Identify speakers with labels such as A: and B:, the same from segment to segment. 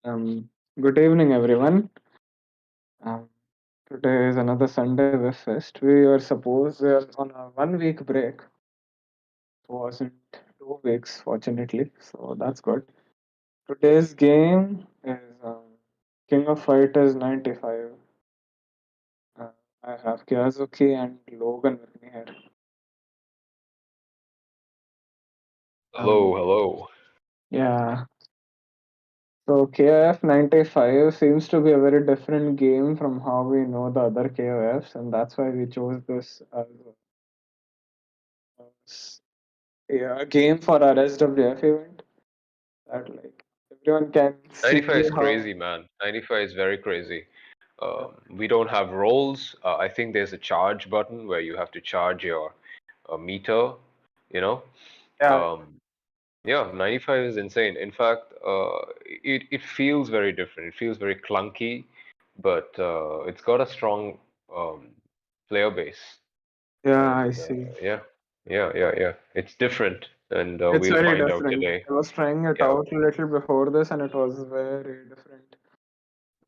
A: Um, Good evening, everyone. Um, Today is another Sunday with Fest. We are on a 1 week break. It wasn't 2 weeks, fortunately, so that's good. Today's game is King of Fighters 95. Uh, I have Kiazuki and Logan with me here. Um,
B: Hello, hello.
A: yeah, so KOF 95 seems to be a very different game from how we know the other KOFs, and that's why we chose this as a game for our SWF event that like everyone can see
B: 95 is
A: how.
B: crazy, man. 95 is very crazy.
A: Yeah,
B: We don't have roles. I think there's a charge button where you have to charge your meter, you know.
A: yeah,
B: Um, yeah, 95 is insane. In fact, it feels very different. It feels very clunky, but it's got a strong um, player base.
A: yeah, I
B: And
A: see.
B: yeah. It's different, and
A: It's
B: we'll
A: very
B: find out
A: different.
B: today.
A: I was trying it
B: Yeah,
A: out a little before this, and it was very different.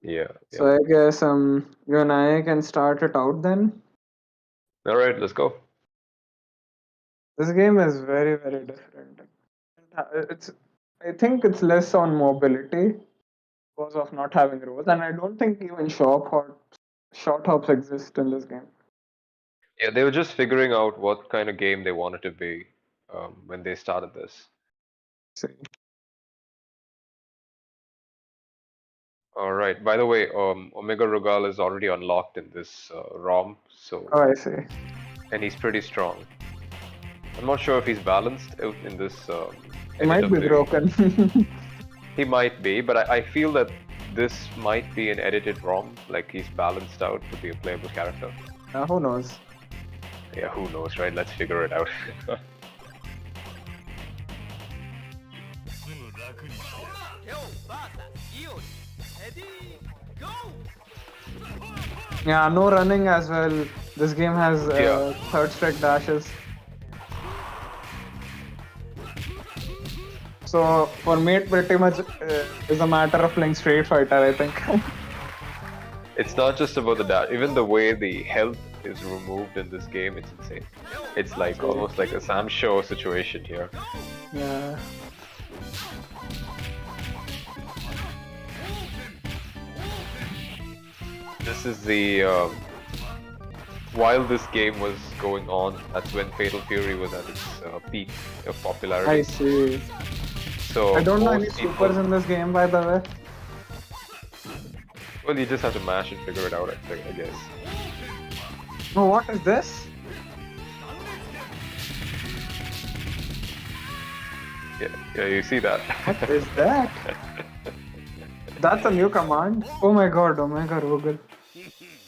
B: yeah.
A: So I guess you and I can start it out then.
B: All right, let's go.
A: This game is very different. It's I think it's less on mobility because of not having rules, and I don't think even short hops exist in this game.
B: Yeah, they were just figuring out what kind of game they wanted to be when they started this.
A: See.
B: All right. By the way, Omega Rugal is already unlocked in this ROM,
A: Oh,
B: so
A: I see.
B: and he's pretty strong. I'm not sure if he's balanced out in this
A: It
B: edit
A: might
B: of
A: be
B: the.
A: broken.
B: He might be, but I feel that this might be an edited ROM, like he's balanced out to be a playable character.
A: Who knows?
B: Yeah, who knows, right? Let's figure it out.
A: Yeah, no running as well. This game has
B: Yeah.
A: third strike dashes. So for me, it pretty much is a matter of playing Street Fighter, I think.
B: It's not just about the dash, even the way the health is removed in this game, it's insane. It's like almost like a Sam Show situation here.
A: Yeah.
B: This is the while this game was going on, that's when Fatal Fury was at its peak of
A: I
B: popularity.
A: see.
B: So
A: I don't know any
B: most people,
A: supers in this game, by the way.
B: well, you just have to mash and figure it out, I guess.
A: Oh, what is this?
B: Yeah, you see that.
A: What is that? That's a new command. Oh my god, Omega Rugal.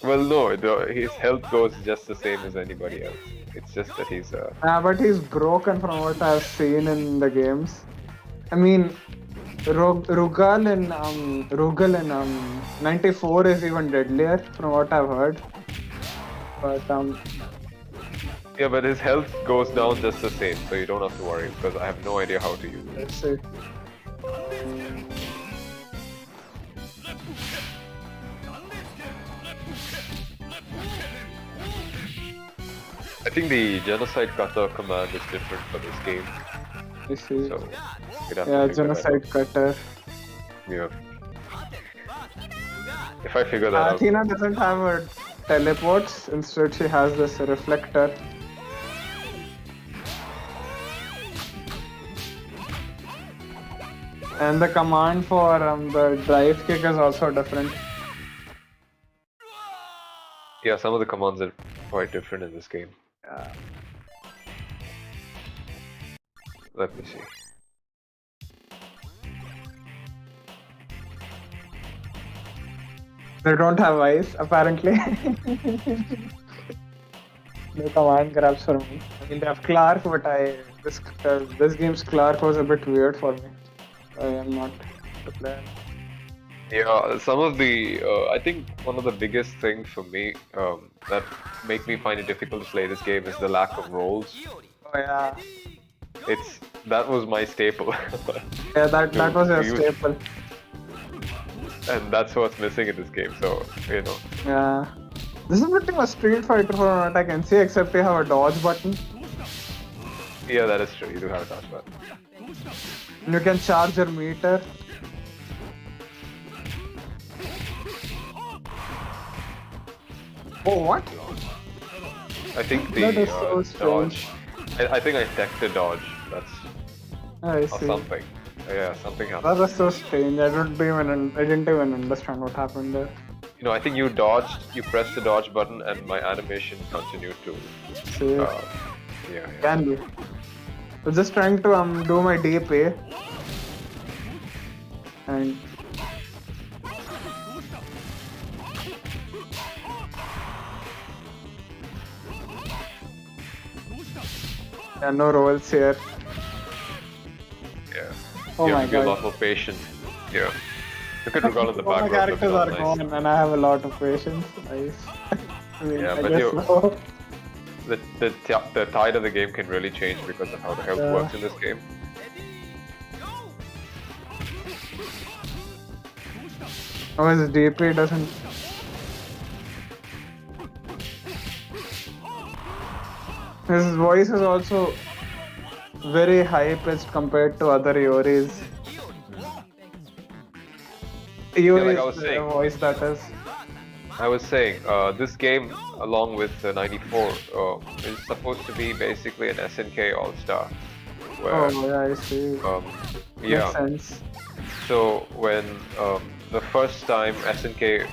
B: Well, no, his health goes just the same as anybody else. It's just that he's
A: But he's broken from what I've seen in the games. I mean, Rugal in 94 is even deadlier from what I've heard. But
B: yeah, but his health goes down just the same, so you don't have to worry because I have no idea how to use it.
A: let's see.
B: I think the genocide cutter command is different for this game,
A: I see.
B: so you'd have
A: Yeah,
B: to figure that out.
A: genocide cutter.
B: Yeah. If I figure that out.
A: Athena doesn't have her teleports. Instead, she has this reflector. And the command for the drive kick is also different.
B: Yeah, some of the commands are quite different in this game.
A: Yeah.
B: Let me see.
A: They don't have eyes, apparently. No command grabs for me. I mean, they have Clark, but this game's Clark was a bit weird for me. I am not to play.
B: Yeah, some of the I think one of the biggest things for me that make me find it difficult to play this game is the lack of rolls.
A: Oh yeah,
B: That was my staple.
A: yeah. That was a
B: use-
A: staple.
B: and that's what's missing in this game. So
A: Yeah. This is pretty much Street Fighter from what I can see, except you have a dodge button.
B: yeah, that is true. You do have a touch button.
A: And you can charge your meter. Oh, what?
B: I think the
A: That is so strange.
B: dodge. I think I teched a dodge. That's
A: I
B: or
A: see.
B: something. Yeah, something happened.
A: That was so strange. I didn't even understand what happened there.
B: I think you dodged. You pressed the dodge button, and my animation continued to.
A: See,
B: Yeah.
A: can be. So just trying to do my DP. And yeah, no rolls here.
B: Yeah.
A: Oh
B: You
A: my
B: have to be a lot
A: god.
B: more patient. Yeah. Look at Rugal in the
A: All my
B: background.
A: characters are
B: Nice.
A: gone and I have a lot of patience. Nice. I mean,
B: Yeah,
A: I
B: but
A: guess
B: you-
A: so.
B: The tide of the game can really change because of how the health
A: Yeah.
B: works in this game.
A: Oh, his DP doesn't. His voice is also very high pitched compared to other Yoris. Yuri's
B: I was saying.
A: voice, that is.
B: I was saying, this game, along with 94, is supposed to be basically an SNK All-Star. Where,
A: Oh, yeah, I see.
B: yeah.
A: Makes sense.
B: So when the first time SNK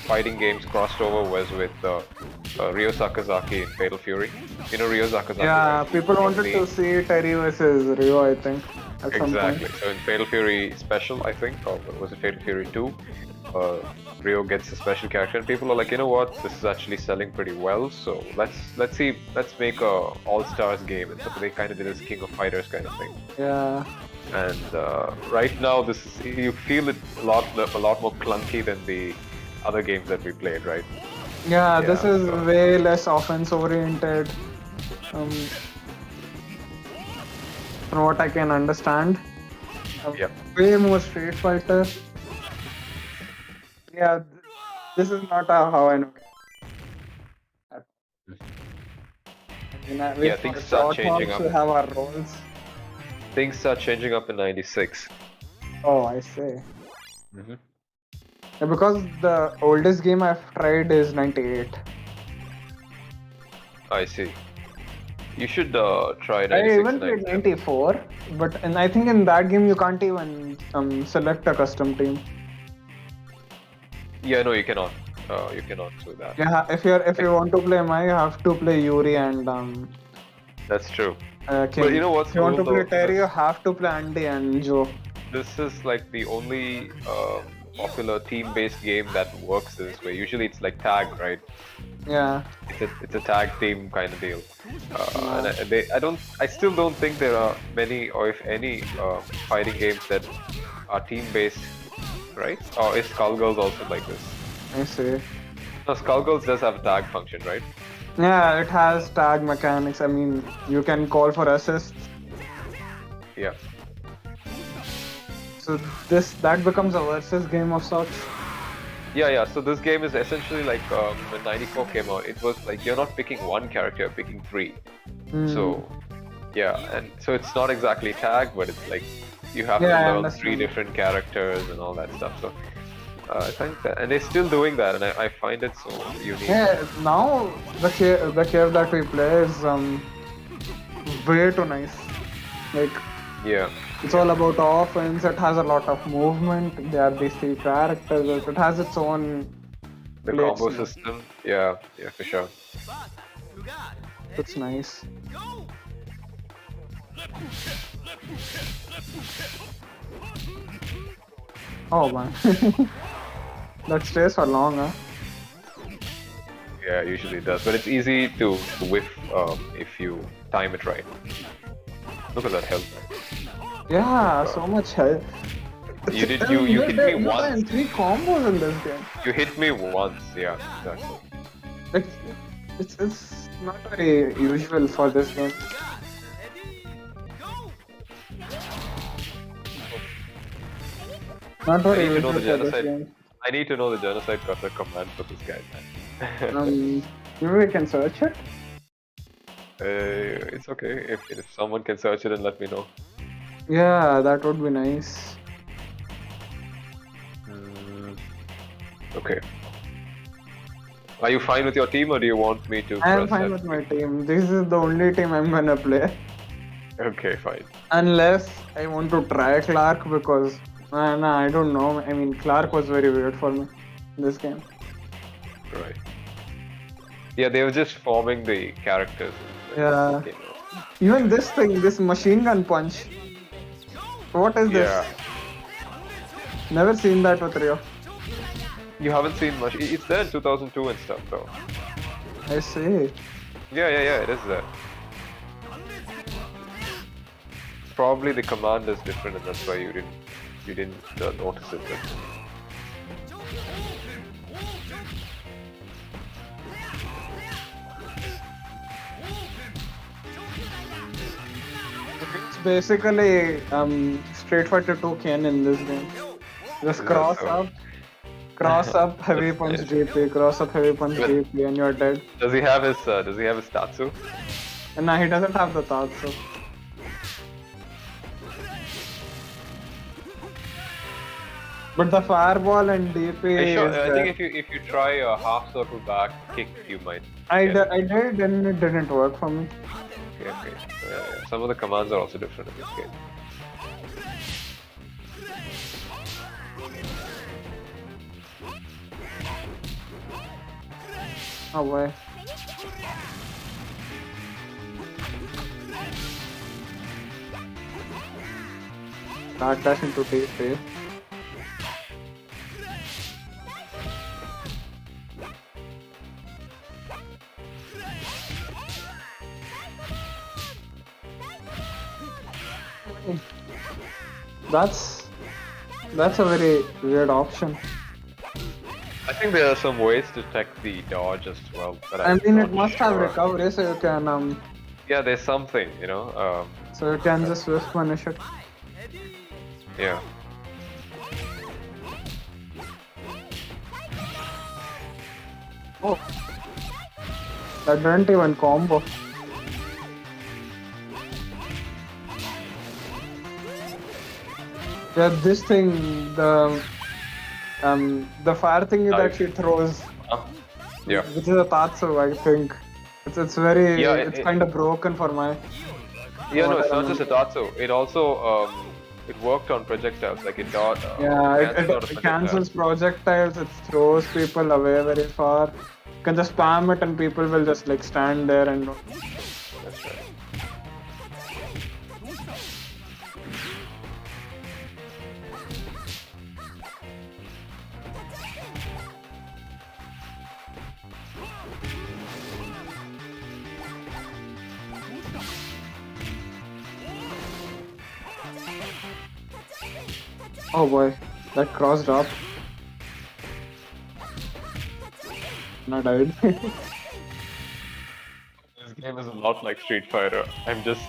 B: fighting games crossed over was with Ryo Sakazaki in Fatal Fury. You know Ryo Sakazaki?
A: Yeah,
B: right?
A: people
B: From
A: wanted to see Terry versus Rio, I think. At some
B: Exactly.
A: point.
B: So in Fatal Fury Special, I think, or was it Fatal Fury 2? Rio gets a special character, and people are like, you know what, this is actually selling pretty well. So let's make a All Stars game, and so they kind of did this King of Fighters kind of thing.
A: Yeah.
B: And right now, you feel it a lot more clunky than the other games that we played, right?
A: Yeah, this
B: Yeah,
A: is
B: so-
A: way less offense oriented. From what I can understand.
B: Yep.
A: Way more Street Fighter. Yeah, this is not how I know. We
B: Yeah, things start changing up.
A: We have our roles.
B: Things start changing up in '96.
A: Oh, I see.
B: Mm-hmm.
A: Yeah, because the oldest game I've tried is 98.
B: I see. You should try
A: I
B: 96
A: even
B: and
A: played
B: 97.
A: 94, but I think in that game you can't even select a custom team.
B: Yeah, no, you cannot. You cannot do that.
A: Yeah, if you want to play Mai, you have to play Yuri and
B: That's true.
A: King.
B: But you know what's
A: If you want to
B: cool,
A: play
B: though?
A: Terry, you have to play Andy and Joe.
B: This is like the only popular team-based game that works this way. Usually it's like tag, right?
A: Yeah.
B: It's a tag team kind of deal. And I still don't think there are many, or if any, fighting games that are team-based, right? Or is Skullgirls also like this?
A: I see.
B: No, Skullgirls does have a tag function, right?
A: Yeah, it has tag mechanics. I mean, you can call for assists.
B: Yeah.
A: So that becomes a versus game of sorts.
B: Yeah. So this game is essentially like when '94 came out. It was like you're not picking one character, you're picking three. So yeah, and so it's not exactly tag, but it's like you have to learn three different characters and all that stuff. So I think that, and they're still doing that, and I find it so unique.
A: Yeah, now the cave that we play is way too nice. Like,
B: Yeah.
A: it's all about offense. It has a lot of movement. There are these three characters. It has its own.
B: The
A: play
B: combo
A: style.
B: system. Yeah, for sure.
A: It's nice. Oh man, that stays for long, huh?
B: Yeah, usually it does, but it's easy to whiff if you time it right. Look at that health.
A: Yeah, so much health.
B: You hit me once.
A: 3 combos in this game.
B: You hit me once, yeah, exactly.
A: Like, it's not very usual for this game. Not
B: I
A: very
B: need to know
A: user
B: the
A: for this
B: genocide.
A: game.
B: I need to know the genocide cutter command for this guy, man.
A: Maybe we can search it.
B: It's okay if someone can search it and let me know.
A: Yeah, that would be nice.
B: Okay. Are you fine with your team, or do you want me to
A: I am
B: press
A: fine
B: F?
A: with my team. This is the only team I'm gonna play.
B: Okay, fine.
A: Unless I want to try Clark because nah, I don't know. I mean, Clark was very weird for me in this game.
B: Right. Yeah, they were just forming the characters.
A: Yeah. Even this thing, this machine gun punch. What is this?
B: Yeah.
A: Never seen that with Rio.
B: You haven't seen much. It's there in 2002 and stuff, though.
A: I see.
B: Yeah, it is there. Probably the command is different, and that's why you didn't notice it.
A: It's basically Street Fighter 2 Ken in this game. Just cross up, heavy punch GP, cross up, heavy punch GP, and you're dead.
B: Does he have his Tatsu?
A: And nah, he doesn't have the Tatsu. But the fireball and DP
B: I think if you try a half circle back kick, you might.
A: I did and it didn't work for me.
B: Okay. Yeah. Some of the commands are also different in this game.
A: Oh boy. Backdash into TP. That's a very weird option.
B: I think there are some ways to check the dodge as well. But
A: I mean, it must have recovery, so you can
B: Yeah, there's something,
A: so you can just Whiff punish it.
B: Yeah.
A: Oh, that didn't even combo. Yeah, this thing, the fire thing that she throws,
B: Yeah.
A: which is a Tatsu, I think. It's very,
B: Yeah,
A: it's kind of broken for my.
B: Yeah, no, it's not just a Tatsu. It also it worked on projectiles. Like it got.
A: It cancels projectiles. It throws people away very far. You can just spam it and people will just like stand there and.
B: That's right.
A: Oh boy, that crossed up. Not died.
B: This game is a lot like Street Fighter. I'm just.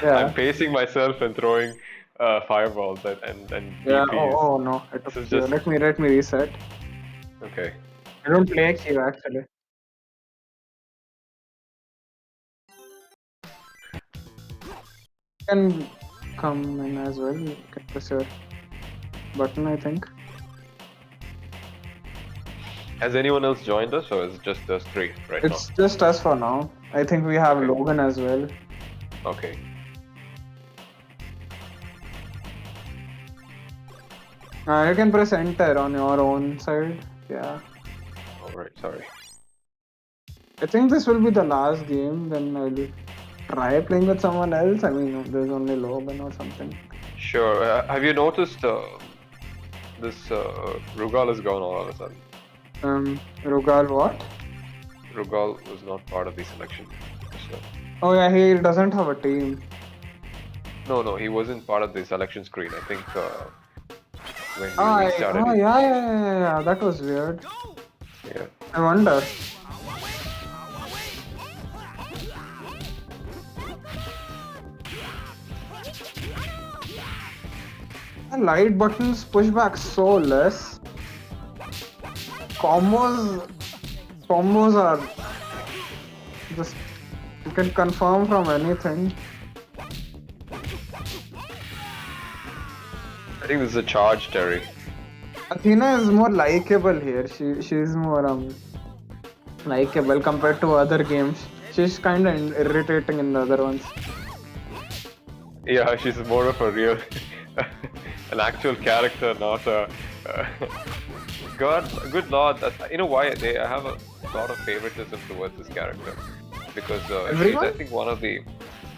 A: Yeah.
B: I'm pacing myself and throwing fireballs and
A: Yeah.
B: DPs.
A: Oh no. It
B: This is just.
A: let me reset.
B: Okay.
A: I don't play Q actually. You can come in as well. You can press your button, I think.
B: Has anyone else joined us, or is it just us three right
A: It's just us for now. I think we have Logan as well.
B: now? Okay.
A: You can press enter on your own side. Yeah.
B: Alright, sorry.
A: I think this will be the last game. Then I'll try playing with someone else. I mean, there's only Logan or something.
B: Sure. Have you noticed this Rugal is gone all of a sudden?
A: Rugal what?
B: Rugal was not part of the selection. So.
A: Oh yeah, he doesn't have a team.
B: No, he wasn't part of the selection screen. I think when we started.
A: Yeah. That was weird.
B: Yeah.
A: I wonder. Light buttons push back so less. Combos are just, you can confirm from anything.
B: I think this is a charge, Terry.
A: Athena is more likable here. She's more likable compared to other games. She's kind of irritating in the other ones.
B: Yeah, she's more of a real, an actual character, not a. God, good lord! You know why I have a lot of favoritism towards this character, because she's, I think, one of the.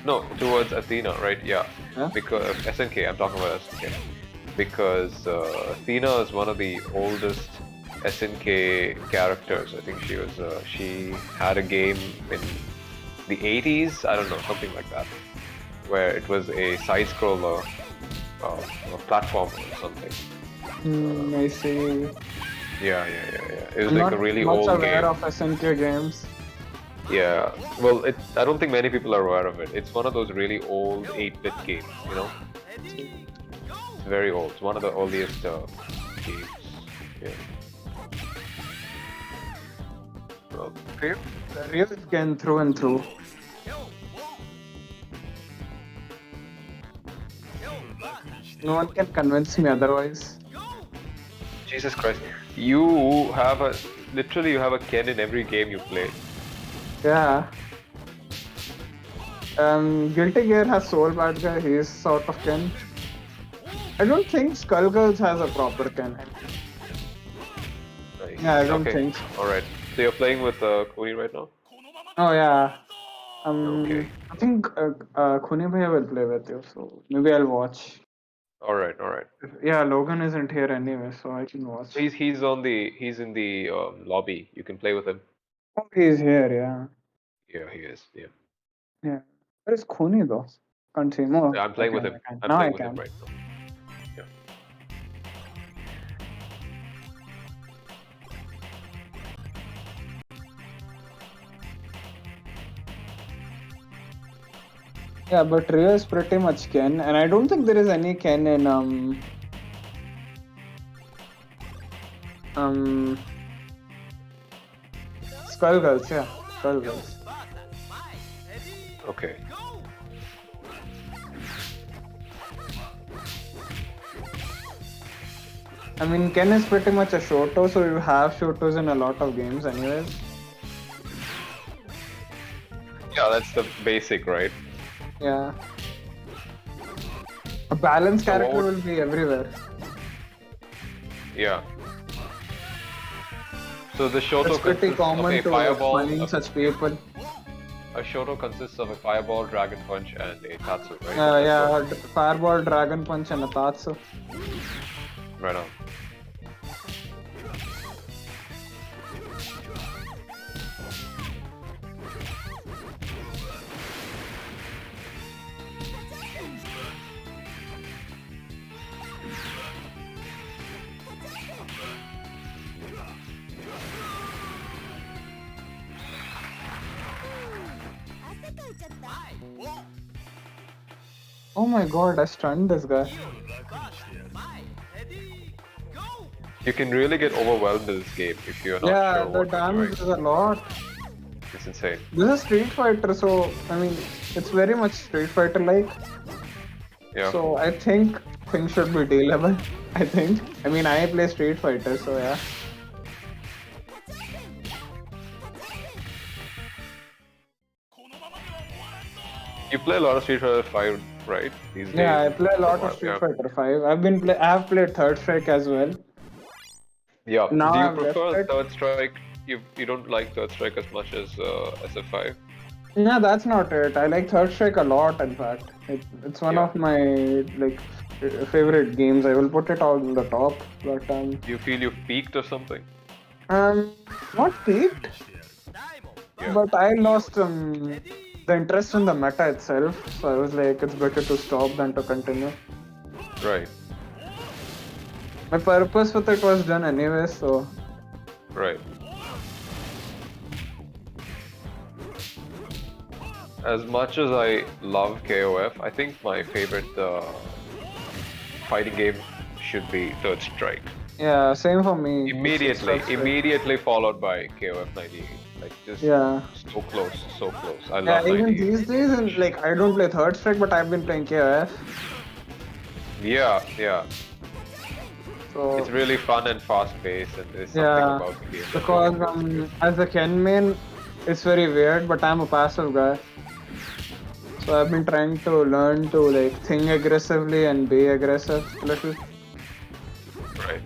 B: No, towards Athena, right? Yeah.
A: Huh?
B: Because SNK, I'm talking about SNK. Because Athena is one of the oldest SNK characters. I think she had a game in the 80s. I don't know, something like that, where it was a side-scroller, a platform or something.
A: I see.
B: Yeah. It was like a really old game.
A: Not aware of SNK games.
B: Yeah, well, I don't think many people are aware of it. It's one of those really old 8-bit games, you know? It's very old. It's one of the earliest games. Yeah. Well,
A: Real skin through and through. No one can convince me otherwise.
B: Jesus Christ. You have literally you have a Ken in every game you play.
A: Yeah. Guilty Gear has Soul Bad Guy, he is sort of Ken. I don't think Skullgirls has a proper Ken.
B: Nice.
A: Yeah, I don't think so.
B: Alright. So you're playing with Kuni right now?
A: Oh yeah.
B: Okay.
A: I think Khuni Bhaiya will play with you, so maybe I'll watch.
B: Alright.
A: Yeah, Logan isn't here anyway, so I can watch.
B: He's in the lobby. You can play with him.
A: Oh, he's here, yeah.
B: Yeah, he is. Yeah.
A: Yeah. Where is Khuni though? Can't see. No.
B: I'm playing with him. I'm
A: now
B: playing
A: I
B: with
A: can.
B: him right now. Yeah.
A: Yeah, but Rio is pretty much Ken, and I don't think there is any Ken in Skullgirls, yeah. Skullgirls.
B: Okay.
A: I mean, Ken is pretty much a Shoto, so you have Shotos in a lot of games anyways.
B: Yeah, that's the basic, right?
A: Yeah. A balanced
B: So
A: character will be everywhere.
B: Yeah. So the Shoto
A: It's pretty
B: consists of
A: common
B: a
A: to
B: fireball.
A: finding such people.
B: A Shoto consists of a fireball, dragon punch, and a Tatsu, right?
A: Yeah, Fireball, Dragon Punch, and a Tatsu.
B: Right on.
A: Oh my god, I stunned this guy.
B: You can really get overwhelmed in this game if you're not
A: Yeah,
B: sure
A: the
B: what to do.
A: damage is a lot.
B: It's insane.
A: This is Street Fighter, so I mean, it's very much Street Fighter like.
B: Yeah.
A: So I think things should be dealable. I think. I mean, I play Street Fighter, so yeah.
B: You play a lot of Street Fighter 5, right? These
A: Yeah, I
B: days.
A: play a lot of Street Fighter 5. I have played Third Strike as well.
B: Yeah.
A: Now
B: Do you
A: I've
B: prefer
A: left it.
B: Third Strike? You don't like Third Strike as much as SF5?
A: No, that's not it. I like Third Strike a lot. In fact, it's one of my like favorite games. I will put it on the top. But
B: Do you feel you've peaked or something?
A: not peaked.
B: Yeah.
A: But I lost the interest in the meta itself. So I was like, it's better to stop than to continue.
B: Right.
A: My purpose with it was done anyway. So
B: Right. As much as I love KOF, I think my favorite fighting game should be Third Strike.
A: Yeah, same for me.
B: Immediately followed by KOF 98. Like just
A: Yeah.
B: so close, so close. I
A: Yeah,
B: love
A: even
B: 98.
A: these days, and like I don't play Third Strike, but I've been playing KOF.
B: Yeah, yeah.
A: So
B: It's really fun and fast paced, and there's something
A: yeah,
B: about the game. that
A: because
B: really feels good.
A: as a Ken main, it's very weird, but I'm a passive guy. So I've been trying to learn to like think aggressively and be aggressive a little.
B: Right.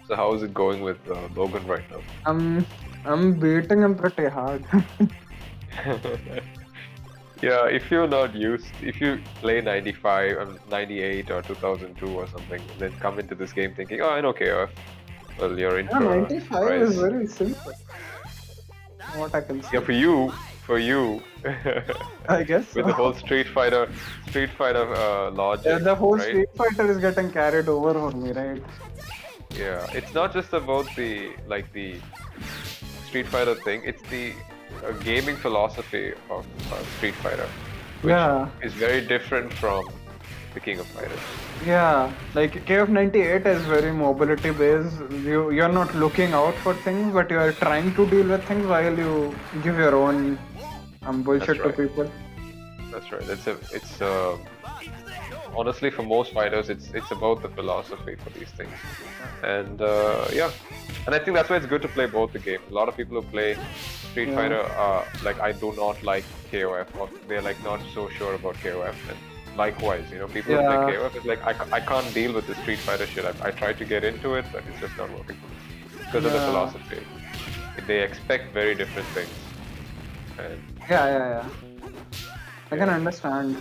B: So how is it going with Logan right now?
A: I'm beating him pretty hard.
B: Yeah, if you're not used, if you play 95, 98 or 2002 or something, then come into this game thinking, oh, I know KOF. Well, you're in
A: Yeah,
B: for a
A: 95 is
B: surprise.
A: very simple. What I can say.
B: Yeah, for you,
A: I guess
B: with
A: so.
B: the whole Street Fighter logic,
A: Yeah, the whole
B: right?
A: Street Fighter is getting carried over for me, right?
B: Yeah, it's not just about the Street Fighter thing. It's the gaming philosophy of Street Fighter, which
A: Yeah.
B: is very different from the King of Fighters.
A: Yeah, like KF 98 is very mobility based. You're not looking out for things, but you are trying to deal with things while you give your own bullshit
B: That's right.
A: to people.
B: That's right. It's honestly for most fighters, it's about the philosophy for these things, and yeah, and I think that's why it's good to play both the games. A lot of people who play Street
A: Yeah.
B: Fighter like I do not like KOF, or they're like not so sure about KOF, and likewise, you know, people who
A: Yeah.
B: play KOF is like I can't deal with the Street Fighter shit. I tried to get into it, but it's just not working for me because of the
A: Yeah.
B: philosophy. They expect very different things, and
A: Yeah. I can understand.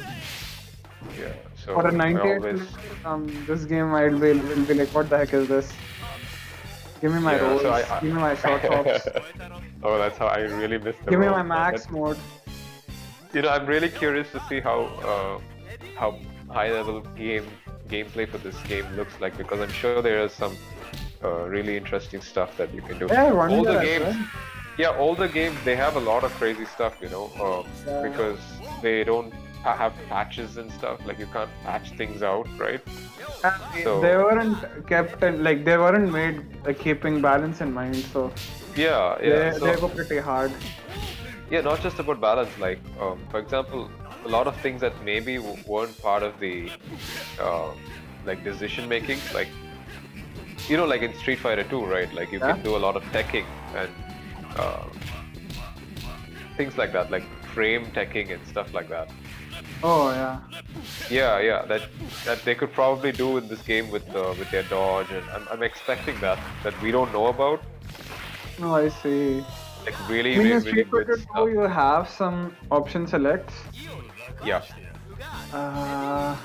B: yeah. So
A: For a
B: I
A: 98
B: always.
A: player, this game will be like, what the heck is this? Give me my
B: Yeah,
A: rolls,
B: so
A: give me my short hops,
B: Oh, that's how I really miss the
A: give me
B: rolls,
A: my
B: man.
A: max mode.
B: You know, I'm really curious to see how high level gameplay for this game looks like, because I'm sure there is some really interesting stuff that you can do.
A: Yeah, I wonder
B: Older
A: as
B: games,
A: well.
B: yeah, older games, they have a lot of crazy stuff, you know,
A: Yeah.
B: because they don't have patches and stuff. Like you can't patch things out, right? So-
A: They weren't kept in, like they weren't made keeping balance in mind, so
B: Yeah,
A: they go pretty hard.
B: Yeah, not just about balance. Like, for example, a lot of things that maybe weren't part of the like decision making, like you know, like in Street Fighter 2, right? Like you
A: Yeah.
B: can do a lot of teching and things like that, like frame teching and stuff like that.
A: Oh yeah.
B: Yeah, that they could probably do in this game with their dodge, and I'm expecting that we don't know about.
A: No, I see.
B: Like really,
A: I mean, in
B: really
A: Street
B: good
A: Fighter 2,
B: stuff.
A: you have some option selects.
B: Yeah.
A: I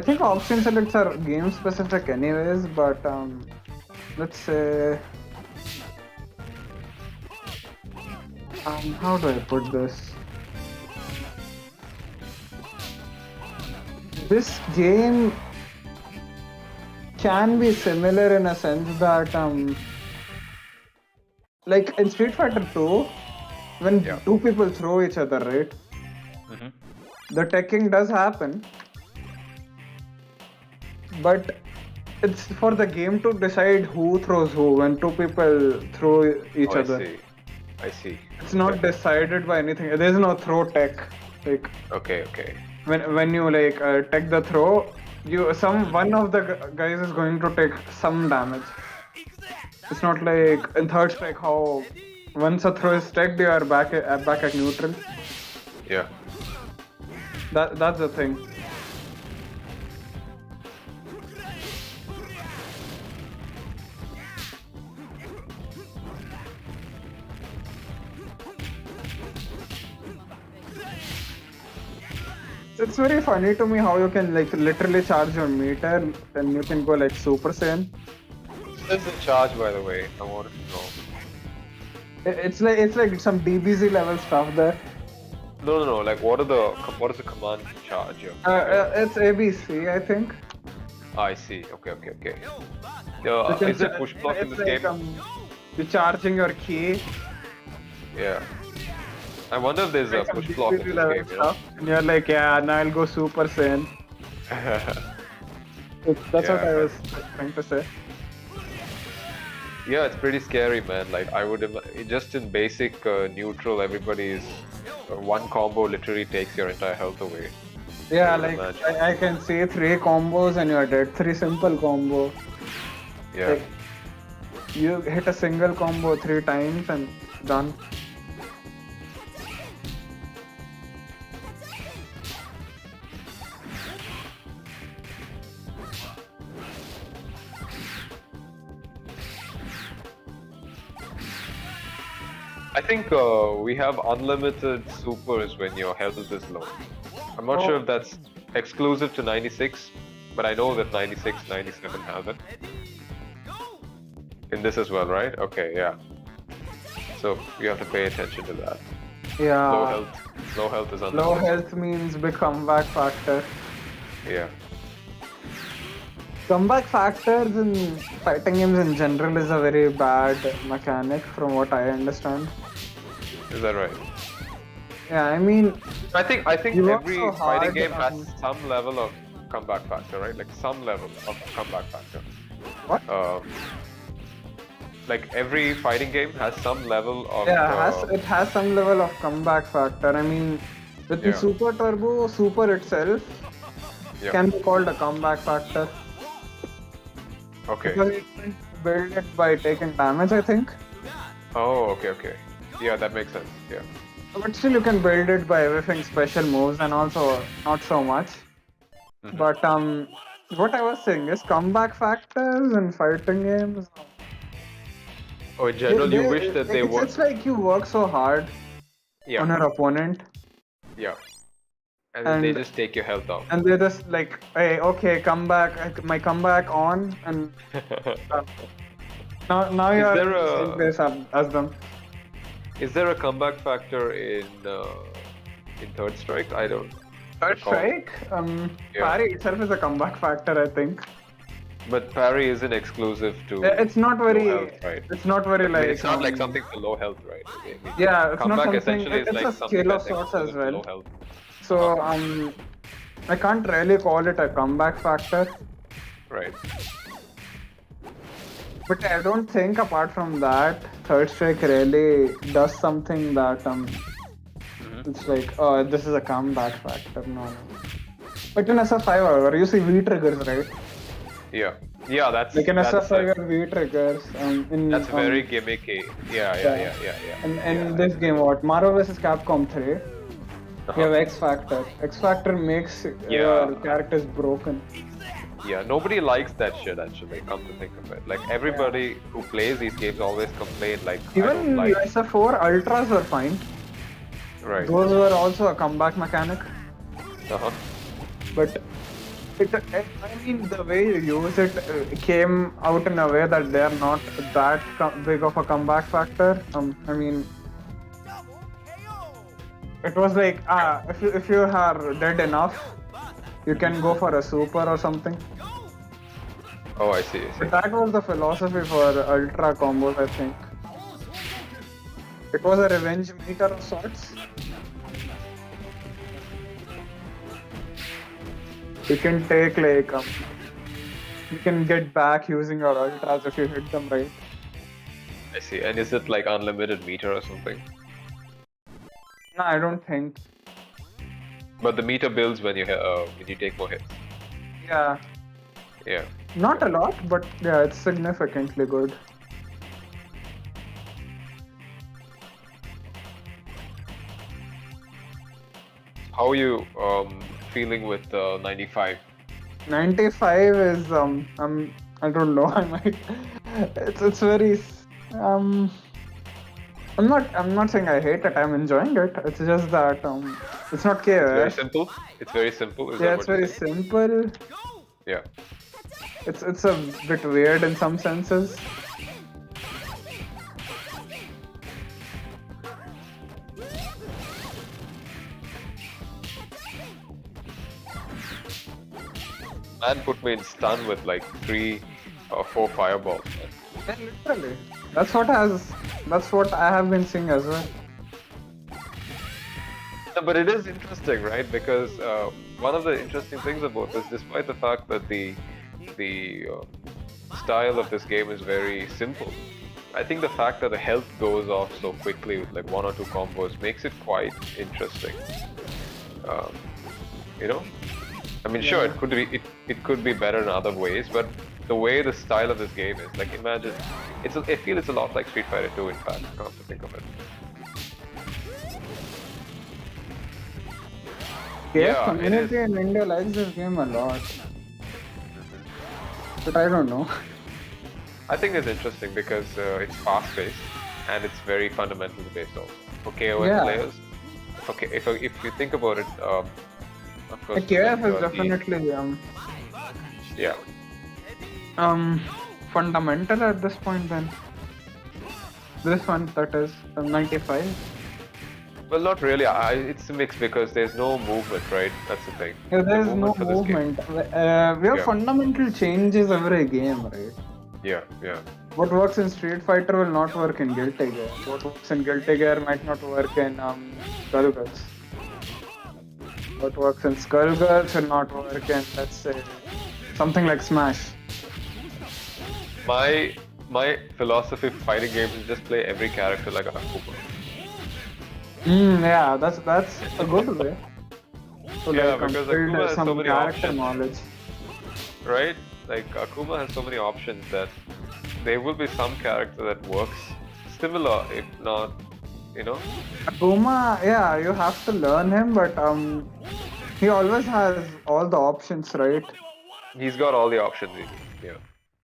A: think option selects are game specific anyways, but let's say how do I put this? This game can be similar in a sense that like in Street Fighter 2, when
B: Yeah.
A: two people throw each other, right?
B: Mhm.
A: The teching does happen, but it's for the game to decide who throws who when two people throw each
B: Oh, I
A: other.
B: see. I see.
A: It's not decided by anything. There's no throw tech. Like
B: Okay.
A: when you like take the throw, one of the guys is going to take some damage. It's not like in third strike how once a throw is taken, you are back at neutral.
B: Yeah.
A: That's the thing. It's very funny to me how you can like literally charge your meter and you can go like Super Saiyan.
B: What's the charge, by the way? I wanted to know.
A: It's like some DBZ level stuff there.
B: No. Like, what is the command charge?
A: It's ABC, I think.
B: I see. Okay.
A: You can
B: Is there
A: cha-
B: push block in
A: it's
B: this
A: like,
B: game?
A: You're charging your key.
B: Yeah. I wonder if there's a
A: Like some
B: push block in
A: DBZ
B: this
A: level
B: game,
A: stuff. And you're like, yeah, now I'll go Super Saiyan. That's what
B: Yeah.
A: I was trying to say.
B: Yeah, it's pretty scary, man. Like, just in basic neutral, everybody's one combo literally takes your entire health away.
A: Yeah,
B: I would
A: like
B: imagine.
A: I can see 3 combos and you're dead. 3 simple combo.
B: Yeah.
A: Like, you hit a single combo 3 times and done.
B: I think we have unlimited supers when your health is low. I'm not sure if that's exclusive to 96, but I know that 96, 97 have it. In this as well, right? Okay, yeah. So you have to pay attention to that.
A: Yeah.
B: Low health is
A: Low
B: unlimited.
A: health means big comeback factor.
B: Yeah.
A: Comeback factors in fighting games in general is a very bad mechanic from what I understand.
B: Is that right?
A: Yeah, I mean,
B: I think
A: You work
B: every
A: so
B: fighting
A: hard
B: game has
A: on-
B: some level of comeback factor, right? Like some level of comeback factor.
A: what?
B: Like every fighting game has some level of
A: Yeah, it has some level of comeback factor. I mean, with the
B: Yeah.
A: Super Turbo, Super itself
B: yeah.
A: can be called a comeback factor.
B: Okay.
A: Because you can build it by taking damage, I think.
B: Oh, okay. Yeah, that makes sense. Yeah.
A: But still, you can build it by whiffing special moves and also not so much.
B: Mhm.
A: But what I was saying is comeback factors in fighting games.
B: Oh, in general, you wish that they were.
A: It's like you work so hard on
B: Yeah.
A: your opponent,
B: Yeah. And then they
A: And-
B: just take your health out.
A: and they're just like, "Hey, okay, my comeback on," and now
B: Is
A: you are
B: there
A: in the
B: a-
A: same place as them.
B: Is there a comeback factor in Third Strike? I don't.
A: Third
B: recall.
A: strike,
B: Yeah.
A: parry itself is a comeback factor, I think.
B: But parry isn't exclusive to
A: It's not very,
B: low health, right?
A: it's not very
B: I mean,
A: like.
B: it's not like something for low health, right? I mean,
A: Yeah, it's not
B: comeback
A: something.
B: essentially is
A: It's
B: like
A: a
B: something
A: skill of
B: that's
A: sorts as
B: exclusive to
A: well.
B: low health.
A: So I can't really call it a comeback factor.
B: Right.
A: But I don't think apart from that, Third Strike really does something that it's like, oh, this is a comeback factor. No. But in SF5, however, you see V triggers, right?
B: Yeah. Yeah, that's
A: Like in
B: that's,
A: SF5, you have V triggers.
B: that's very gimmicky. Yeah.
A: In this game, what Marvel vs. Capcom 3, you have X Factor. X Factor makes your characters broken.
B: Yeah, nobody likes that shit actually, come to think of it. Like everybody who plays these games always complain like I don't
A: Even
B: like
A: SF4 Ultras were fine.
B: right.
A: Those were also a comeback mechanic.
B: Uh-huh.
A: But I mean, the way you use it came out in a way that they are not that big of a comeback factor. I mean, it was like, if you are dead enough, you can go for a super or something.
B: Oh, I see.
A: But that was the philosophy for ultra combos, I think. It was a revenge meter of sorts. You can take like You can get back using your ultras if you hit them right.
B: I see. And is it like unlimited meter or something?
A: No, I don't think.
B: But the meter builds when you take more hits.
A: Yeah,
B: Yeah.
A: not a lot, but yeah, it's significantly good.
B: How are you feeling with 95?
A: 95 is I don't know. I might. It's very um. I'm not saying I hate it. I'm enjoying it. It's just that it's not
B: It's very
A: KOS.
B: simple. It's very simple. Is
A: Yeah,
B: that
A: it's
B: what you're
A: very
B: saying?
A: simple.
B: Yeah.
A: It's a bit weird in some senses.
B: Man put me in stun with like 3 or 4 fireballs.
A: Yeah, literally. That's what I have been seeing as well.
B: No, but it is interesting, right? Because one of the interesting things about this, despite the fact that the style of this game is very simple, I think the fact that the health goes off so quickly with like 1 or 2 combos makes it quite interesting. Um, you know, I mean, sure, it could be better in other ways, but the way the style of this game is, like, imagine, I feel it's a lot like Street Fighter 2, in fact, come to think of it.
A: Yeah, community in India likes this game a lot. But I don't know.
B: I think it's interesting because it's fast-paced and it's very fundamentally based also. For KOF players, okay, if you think about it, of course,
A: KOF is definitely
B: yeah.
A: Fundamental at this point then. This one, that is 95.
B: Well, not really. It's a mix because there's no movement, right? That's the thing.
A: Yeah, there's no movement. We have fundamental changes every game, right?
B: Yeah.
A: What works in Street Fighter will not work in Guilty Gear. What works in Guilty Gear might not work in Skullgirls. What works in Skullgirls will not work in, let's say, something like Smash.
B: My philosophy for fighting games is just play every character like a Akuma.
A: Yeah, that's a good way. So
B: yeah, because Akuma has so many options.
A: Knowledge.
B: Right? Like Akuma has so many options that there will be some character that works similar, if not,
A: Akuma, yeah, you have to learn him, but he always has all the options, right?
B: He's got all the options.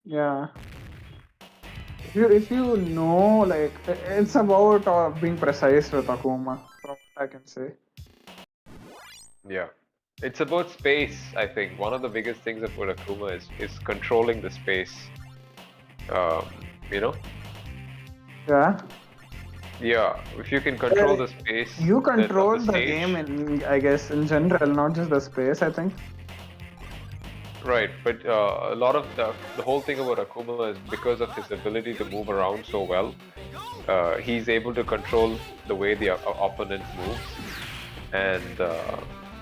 A: Yeah. If you know, like, it's about being precise with Akuma, from what I can say.
B: Yeah. It's about space, I think. One of the biggest things about Akuma is controlling the space.
A: Yeah.
B: Yeah, if you can control the space.
A: You control the game I guess, in general, not just the space, I think.
B: Right, but a lot of the whole thing about Akuma is because of his ability to move around so well, he's able to control the way the opponent moves, and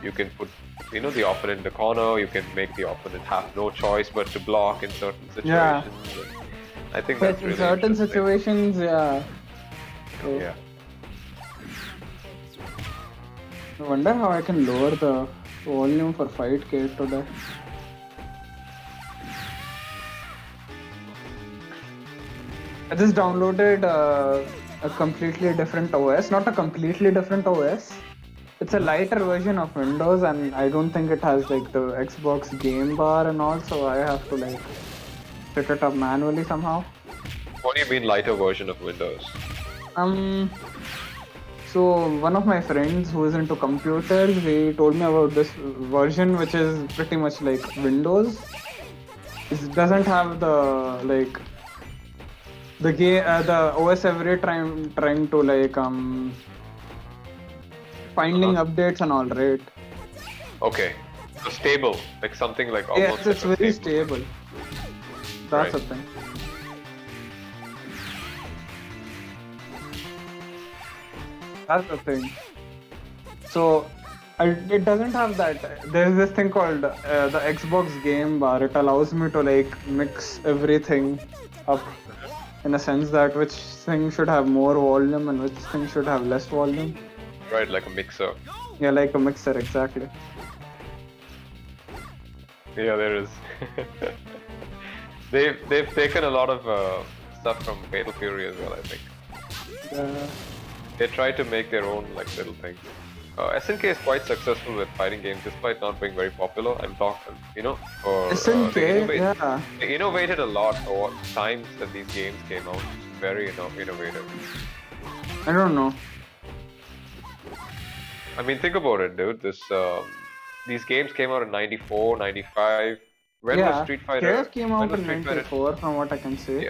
B: you can put the opponent in the corner. You can make the opponent have no choice but to block in certain situations.
A: Yeah.
B: I think that's really
A: in certain situations, yeah.
B: Yeah.
A: I wonder how I can lower the volume for Fight Kit today. I just downloaded a completely different OS. Not a completely different OS. It's a lighter version of Windows, and I don't think it has like the Xbox game bar and all, so I have to like set it up manually somehow.
B: What do you mean lighter version of Windows?
A: So one of my friends who is into computers, he told me about this version which is pretty much like Windows. It doesn't have the like the game, the OS every time trying to like finding updates and all, right?
B: Okay, so stable, like something like almost.
A: Yes, it's very stable. That's the thing. That's the thing. So It doesn't have that. There's this thing called the Xbox Game Bar. It allows me to like mix everything up in a sense that which thing should have more volume and which thing should have less volume.
B: Right, like a mixer.
A: Yeah, like a mixer, exactly.
B: Yeah, there is. They've taken a lot of stuff from Fatal Fury as well, I think. They try to make their own like little things. SNK is quite successful with fighting games despite not being very popular. I'm talking, for
A: SNK,
B: they innovated a lot over times that these games came out. Very innovative.
A: I don't know.
B: I mean, think about it, dude. These games came out in 94, 95. When was Street Fighter?
A: KF came out in 94, from what I can see.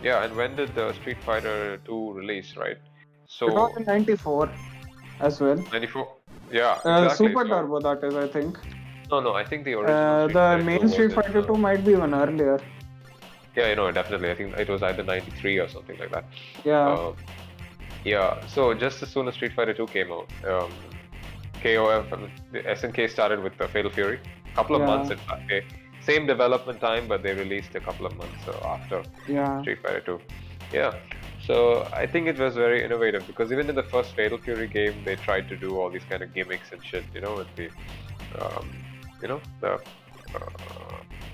B: Yeah, and when did the Street Fighter 2 release, right? So
A: it was in 94 as well.
B: 94? Yeah, exactly.
A: Super Turbo, that is, I think.
B: No, I think the original
A: main Street Fighter 2 might be even earlier.
B: Yeah, definitely. I think it was either 93 or something like that.
A: Yeah.
B: Yeah, so just as soon as Street Fighter 2 came out, KOF, the SNK started with Fatal Fury. A couple of months, in fact. Same development time, but they released a couple of months after Street Fighter 2. Yeah, so I think it was very innovative because even in the first Fatal Fury game, they tried to do all these kind of gimmicks and shit, with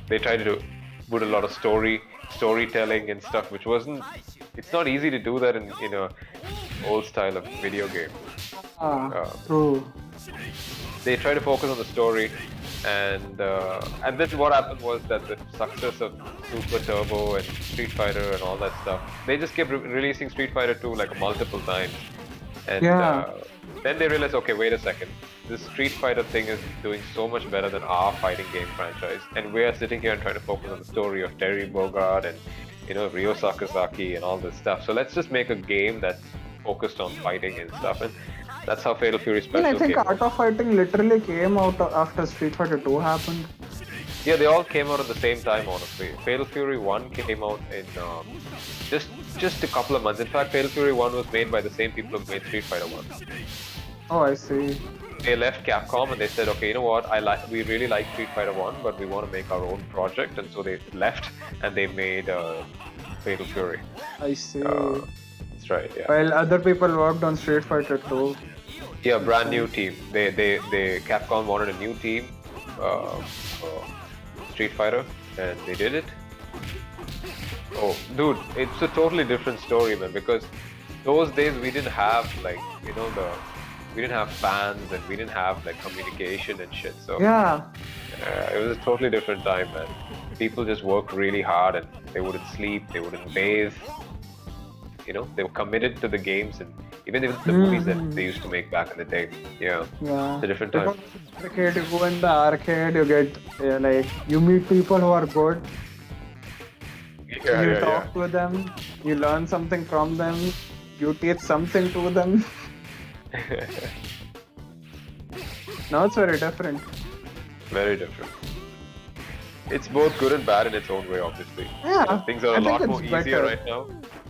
B: they tried to put a lot of storytelling and stuff, which it's not easy to do that in a old style of video game.
A: True.
B: They try to focus on the story, and then what happened was that the success of Super Turbo and Street Fighter and all that stuff, they just kept releasing Street Fighter 2 like multiple times, and then they realized, okay, wait a second, this Street Fighter thing is doing so much better than our fighting game franchise, and we are sitting here and trying to focus on the story of Terry Bogard and Ryo Sakazaki and all this stuff. So let's just make a game that's focused on fighting and stuff, and that's how Fatal Fury Special came out.
A: I think Art of Fighting literally came out after Street Fighter 2 happened.
B: Yeah, they all came out at the same time, honestly. Fatal Fury 1 came out in just a couple of months. In fact, Fatal Fury 1 was made by the same people who made Street Fighter 1.
A: Oh, I see.
B: They left Capcom and they said, okay, you know what, we really like Street Fighter 1, but we want to make our own project, and so they left and they made Fatal Fury.
A: I see.
B: That's right, yeah.
A: While other people worked on Street Fighter 2.
B: Yeah, brand new team. They Capcom wanted a new team for Street Fighter, and they did it. Oh, dude, it's a totally different story, man, because those days we didn't have we didn't have fans and we didn't have like communication and shit. So it was a totally different time, man. People just worked really hard and they wouldn't sleep, they wouldn't bathe. They were committed to the games and even the movies that they used to make back in the day. Yeah. It's a different time.
A: You go in the arcade, you get you meet people who are good. You talk to them, you learn something from them, you teach something to them. Now it's very different.
B: Very different. It's both good and bad in its own way, obviously.
A: Yeah.
B: Things are a lot more easier right now.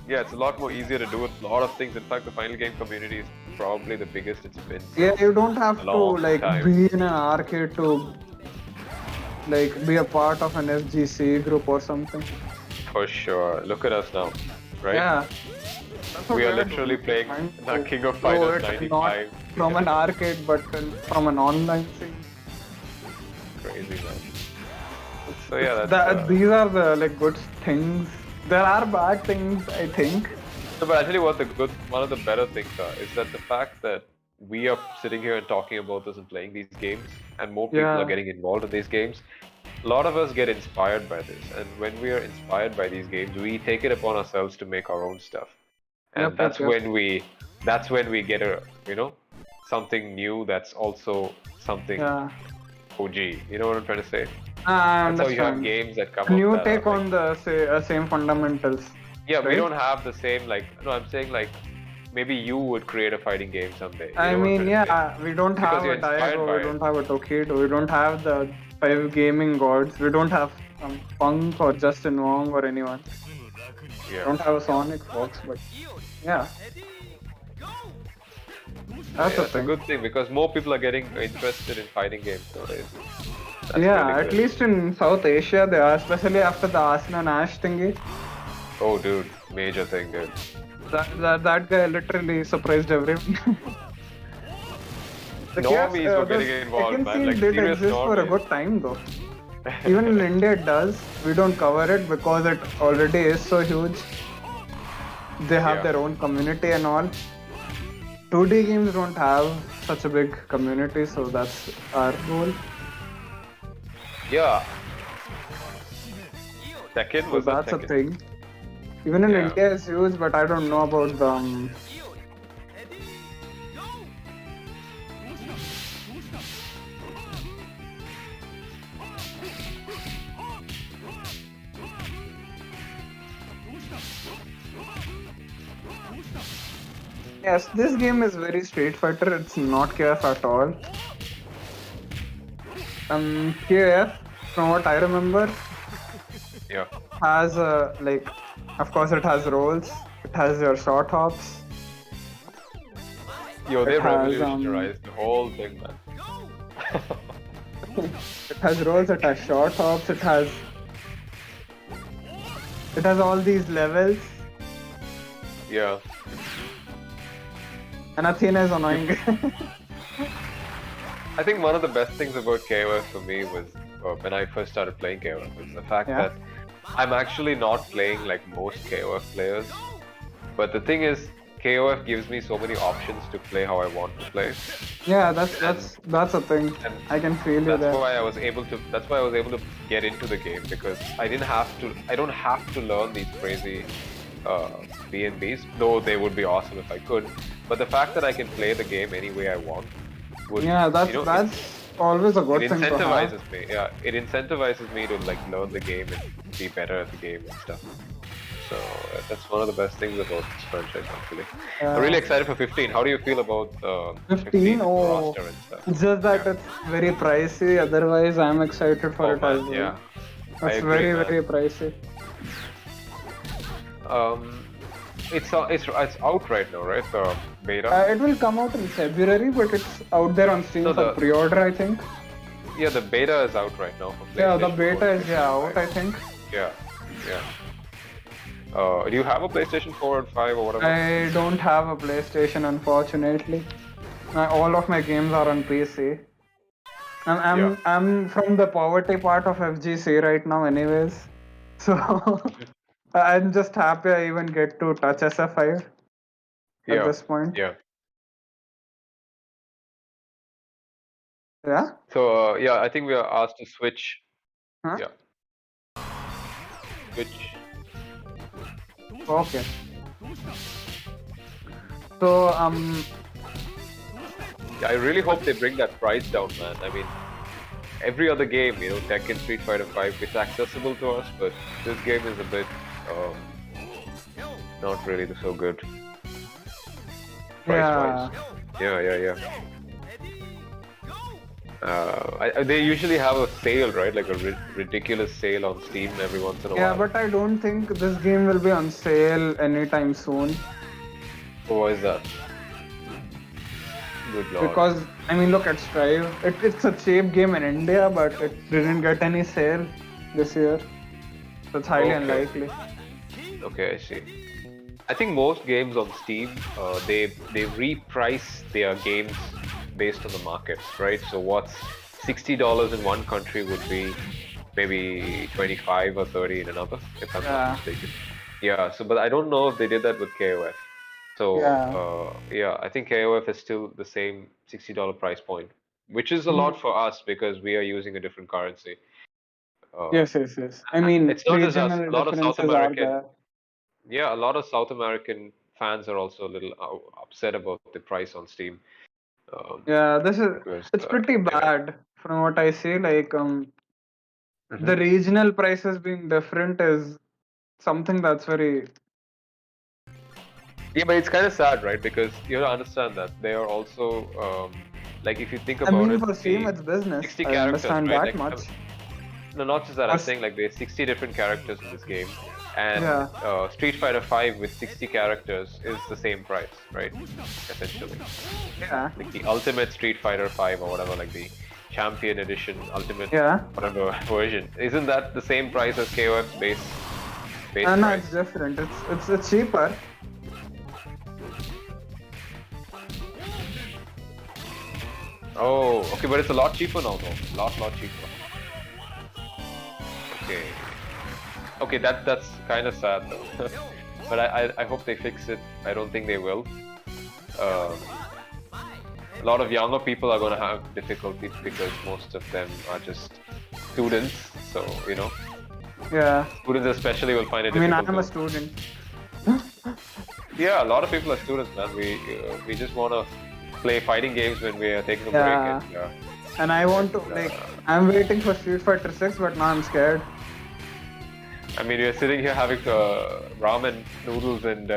B: Yeah, it's a lot more easier to do a lot of things. In fact, the final game community is probably the biggest it's been.
A: Yeah, you don't have to be in an arcade to be a part of an SGC group or something.
B: For sure. Look at us now, right?
A: Yeah.
B: We are literally playing the King of Fighters 95.
A: Not from an arcade, but from an online thing.
B: Crazy, man. So yeah,
A: these are the good things. There are bad things, I think.
B: No, but I tell you what, one of the better things is that the fact that we are sitting here and talking about this and playing these games, and more people are getting involved in these games. A lot of us get inspired by this, and when we are inspired by these games, we take it upon ourselves to make our own stuff, and that's when we get something new that's also something OG. You know what I'm trying to say? That's how you have games that come up.
A: You take on the same fundamentals.
B: Yeah, right? We don't have the same I'm saying maybe you would create a fighting game someday.
A: I mean, we don't have a Daigo, we don't have a Tokido, we don't have the 5 gaming gods, we don't have Punk or Justin Wong or anyone. We don't have a Sonic Fox, but yeah. That's
B: Yeah,
A: a
B: it's a
A: thing.
B: good thing because more people are getting interested in fighting games nowadays. That's
A: Yeah,
B: really
A: at
B: good.
A: least in South Asia, they are, especially after the Arsenal and Ash thingy.
B: Oh, dude, major thing, dude.
A: That guy literally surprised everyone. The chaos,
B: Normies were getting
A: the
B: involved,
A: Tekken
B: man.
A: scene
B: Like
A: did
B: serious
A: exist for a
B: normies.
A: good time though. Even in India, it does. We don't cover it because it already is so huge. They have
B: Yeah.
A: their own community and all. 2D games don't have such a big community, so that's our goal.
B: Yeah. Tekken,
A: So
B: was that
A: that's a
B: Tekken?
A: thing. Even in
B: Yeah.
A: India, it's huge, but I don't know about the. Yes, this game is very Street Fighter. It's not KF at all. KF, from what I remember,
B: Yeah.
A: has like, of course, it has rolls. It has your short hops.
B: Yo,
A: It
B: they
A: has
B: revolutionized the whole thing, man.
A: it has rolls. It has short hops. It has all these levels.
B: Yeah.
A: And Athena is annoying.
B: I think one of the best things about KOF for me was when I first started playing KOF was the fact
A: Yeah.
B: that I'm actually not playing like most KOF players. But the thing is, KOF gives me so many options to play how I want to play.
A: Yeah, that's a thing.
B: And
A: I can feel you
B: that's
A: there.
B: why I was able to. That's why I was able to get into the game because I didn't have to. I don't have to learn these crazy B&Bs, though they would be awesome if I could. But the fact that I can play the game any way I want would,
A: Yeah, that's
B: you know,
A: that's always a
B: it
A: good thing to have.
B: incentivizes me. Yeah, it incentivizes me to like learn the game and be better at the game and stuff. So that's one of the best things about this franchise, actually. I'm really excited for 15. How do you feel about
A: 15? Oh,
B: roster and stuff?
A: it's just that
B: Yeah.
A: it's very pricey. Otherwise, I'm excited for
B: Oh
A: it as
B: man,
A: well.
B: yeah. I
A: It's
B: agree,
A: very
B: man.
A: very pricey.
B: It's out right now, right? The beta.
A: It will come out in February, but it's out there on Steam
B: So
A: for
B: the-
A: pre-order, I think.
B: Yeah, the beta is out right now for PlayStation.
A: Yeah, the beta
B: 4 and
A: is out,
B: PlayStation
A: I think.
B: 5. Yeah, yeah. Do you have a PlayStation 4 or 5 or whatever?
A: I don't have a PlayStation, unfortunately. All of my games are on PC. I'm from the poverty part of FGC right now, anyways. So I'm just happy I even get to touch SF5 at this point.
B: Yeah.
A: Yeah.
B: So yeah, I think we are asked to switch.
A: Huh?
B: Yeah. Switch.
A: Okay. So
B: Yeah, I really hope they bring that price down, man. I mean, every other game, you know, Tekken, Street Fighter 5, it's accessible to us, but this game is a bit not really so good. Price-wise. Yeah. They usually have a sale, right? Like a ridiculous sale on Steam every once in a
A: yeah,
B: while.
A: but I don't think this game will be on sale anytime soon.
B: So why is that? Good lord.
A: Because I mean, look at Strive. It's a cheap game in India, but it didn't get any sale this year. So it's highly
B: Okay.
A: unlikely.
B: Okay, I see. I think most games on Steam, they reprice their games based on the market, right? So what's $60 in one country would be maybe 25 or 30 in another, if I'm
A: Yeah.
B: not mistaken. Yeah. So, but I don't know if they did that with KOF. So
A: Yeah.
B: I think KOF is still the same $60 price point, which is a lot for us because we are using a different currency.
A: Yes. I mean,
B: It's not just us.
A: regional
B: A lot of South
A: differences are
B: American,
A: there.
B: yeah, a lot of South American fans are also a little upset about the price on Steam.
A: Yeah,
B: Because,
A: it's pretty
B: yeah.
A: bad from what I see. Like
B: Mhm.
A: the regional prices being different is something that's very.
B: Yeah, but it's kind of sad, right? Because you have to understand that they are also like if you think
A: I
B: about
A: mean,
B: it,
A: for Steam,
B: the
A: it's business.
B: 60
A: I
B: characters,
A: understand
B: right?
A: that
B: Like,
A: much.
B: no, not just that. I'm
A: For-
B: saying like there's 60 different characters in this game, and
A: Yeah.
B: Street Fighter 5 with 60 characters is the same price, right? Essentially,
A: Yeah.
B: like the Ultimate Street Fighter 5 or whatever, like the Champion Edition, Ultimate
A: Yeah.
B: whatever version. Isn't that the same price as KOF's base
A: No,
B: price?
A: it's different. It's cheaper.
B: Oh, okay, but it's a lot cheaper now, though. Lot cheaper. Okay. Okay, that's kind of sad though. But I hope they fix it. I don't think they will. Um, a lot of younger people are gonna have difficulties because most of them are just students. So
A: Yeah.
B: students especially will find it
A: I mean,
B: difficult.
A: I'm a
B: to-
A: student.
B: Yeah, a lot of people are students, man. We just wanna play fighting games when we are taking a break.
A: Yeah.
B: And,
A: And I want to, like, I'm waiting for Street Fighter 6, but now I'm scared.
B: I mean, we're sitting here having ramen noodles, and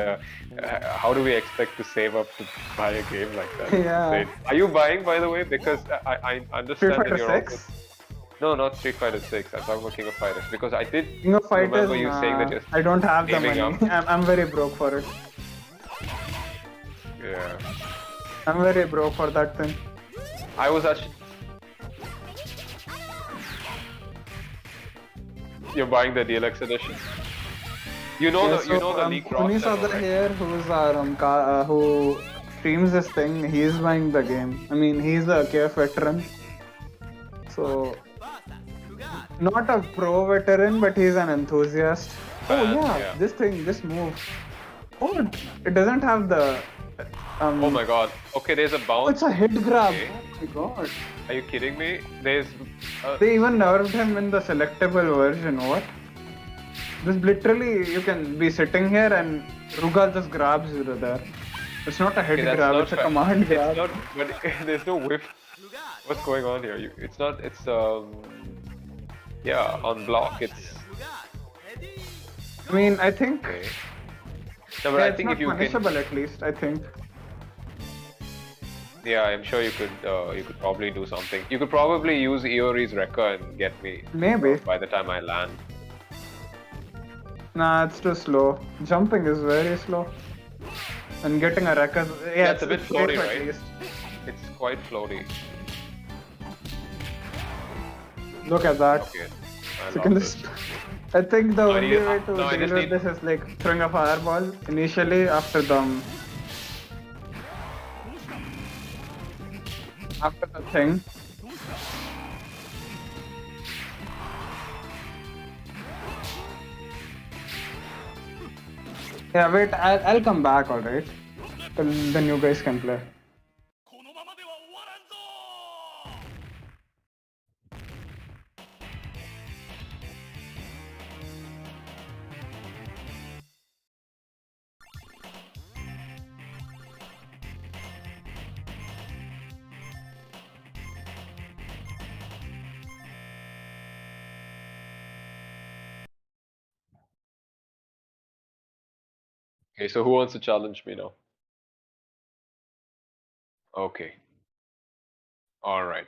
B: how do we expect to save up to buy a game like that?
A: Yeah.
B: Insane. Are you buying, by the way? Because I understand
A: Street
B: that
A: Fighter
B: you're
A: 6?
B: also... No, not Street Fighter 6. I'm talking about King of Fighters. Because I did
A: King of Fighters,
B: remember you saying that you're
A: I don't have the
B: saving
A: money.
B: up.
A: I'm very broke for it.
B: Yeah.
A: I'm very broke for that thing.
B: I was actually... You're buying the deluxe edition. You know the leaked
A: Kunis
B: roster,
A: other
B: right?
A: here who streams this thing, he's buying the game. I mean, he's a KF veteran. So, not a pro veteran, but he's an enthusiast.
B: Fan,
A: Oh yeah,
B: yeah.
A: this move. Oh, it doesn't have the.
B: Oh my god. Okay, there's a
A: Oh,
B: bounce.
A: it's a hit grab.
B: Okay.
A: Oh my god.
B: Are you kidding me? There's...
A: They even nerfed him in the selectable version. What? This literally, you can be sitting here and Rugal just grabs you there. It's not a hit
B: Okay, that's
A: grab,
B: not
A: it's a
B: fair.
A: command
B: It's
A: grab.
B: not, but there's no whiff. What's going on here? It's not. It's yeah, on block. It's
A: I mean, I think.
B: okay. No, but
A: Yeah,
B: I
A: it's
B: think
A: not
B: if you can,
A: punishable at least, I think.
B: yeah, I'm sure you could probably do something. You could probably use Iori's Rekka and get me
A: Maybe.
B: by the time I land.
A: Nah, it's too slow. Jumping is very slow. And getting a Rekka. Yeah,
B: It's a bit
A: safe
B: floaty,
A: at
B: right?
A: least.
B: It's quite floaty.
A: Look at that.
B: Okay, I
A: So you
B: love
A: can
B: this.
A: just. I think the
B: No, I
A: only
B: need-
A: way to
B: no, I
A: deal
B: just
A: with
B: need-
A: this is like throwing a fireball initially after the thing. Yeah, wait, I'll come back, alright? Then you guys can play.
B: Okay, so who wants to challenge me now? Okay. All right.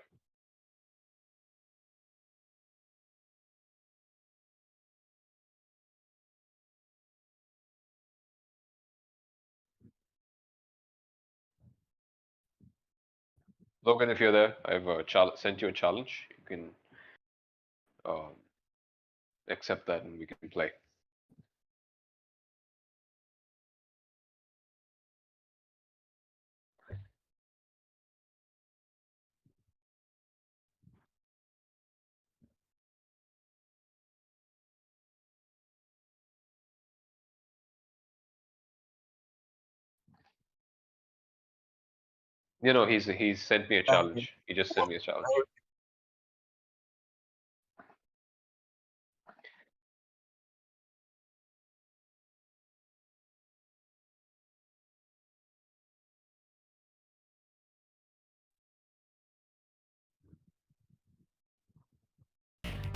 B: Logan, if you're there, I've sent you a challenge. You can um, accept that and we can play. He's sent me a challenge. He just sent me a challenge.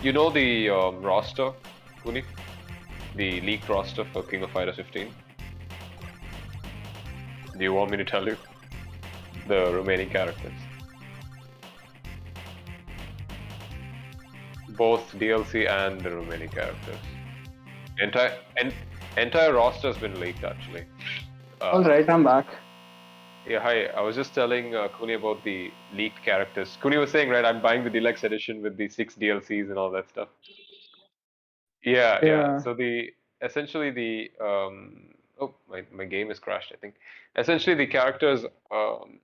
B: You know the roster, Kuni? The leaked roster for King of Fighters 15? Do you want me to tell you? The remaining characters. Both DLC and the remaining characters. Entire roster has been leaked actually.
A: All right, I'm back.
B: Yeah, hi. I was just telling Kuni about the leaked characters. Kuni was saying, right, I'm buying the deluxe edition with the 6 DLCs and all that stuff. Yeah, yeah.
A: Yeah.
B: So the essentially the oh my game is crashed, I think. Essentially the characters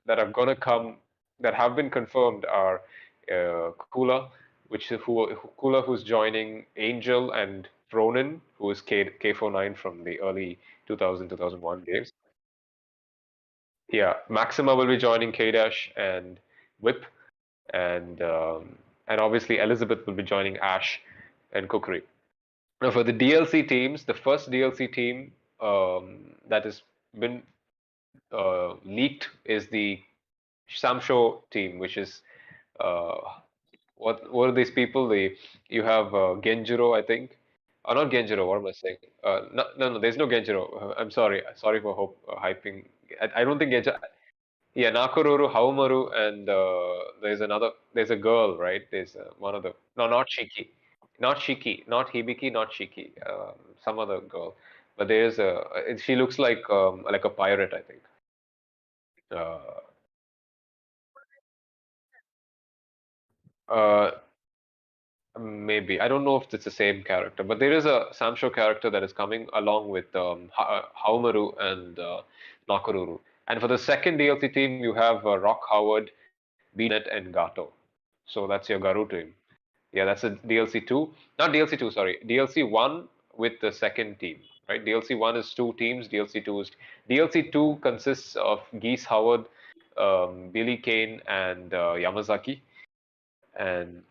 B: that are gonna come that have been confirmed are Kula, Kula who's joining Angel and Ronin, who is K49 from the early 2001 games. Yeah, Maxima will be joining K-Dash and Whip, and obviously Elizabeth will be joining Ash and Kukri. Now for the DLC teams, the first DLC team that has been leaked is the Samsho team, which is uh, what are these people? You have Genjiro, I think. Not Genjiro. What am I saying? No. There's no Genjiro. I'm sorry for hyping. I don't think Genjiro. Yeah, Nakoruru, Haumaru, and there's a girl, right? There's one of the, no, not Shiki, not Hibiki, not Shiki, some other girl. But she looks like a pirate, I think. Uh, uh, Maybe. I don't know if it's the same character, but there is a Samsho character that is coming along with Haumaru and Nakoruru. And for the second DLC team, you have Rock Howard, Beat.Net, and Gato. So that's your Garu team. Yeah, that's a DLC 2. Not DLC 2, sorry. DLC 1 with the second team, right? DLC 1 is 2 teams, DLC 2 is. DLC 2 consists of Geese Howard, Billy Kane, and Yamazaki. And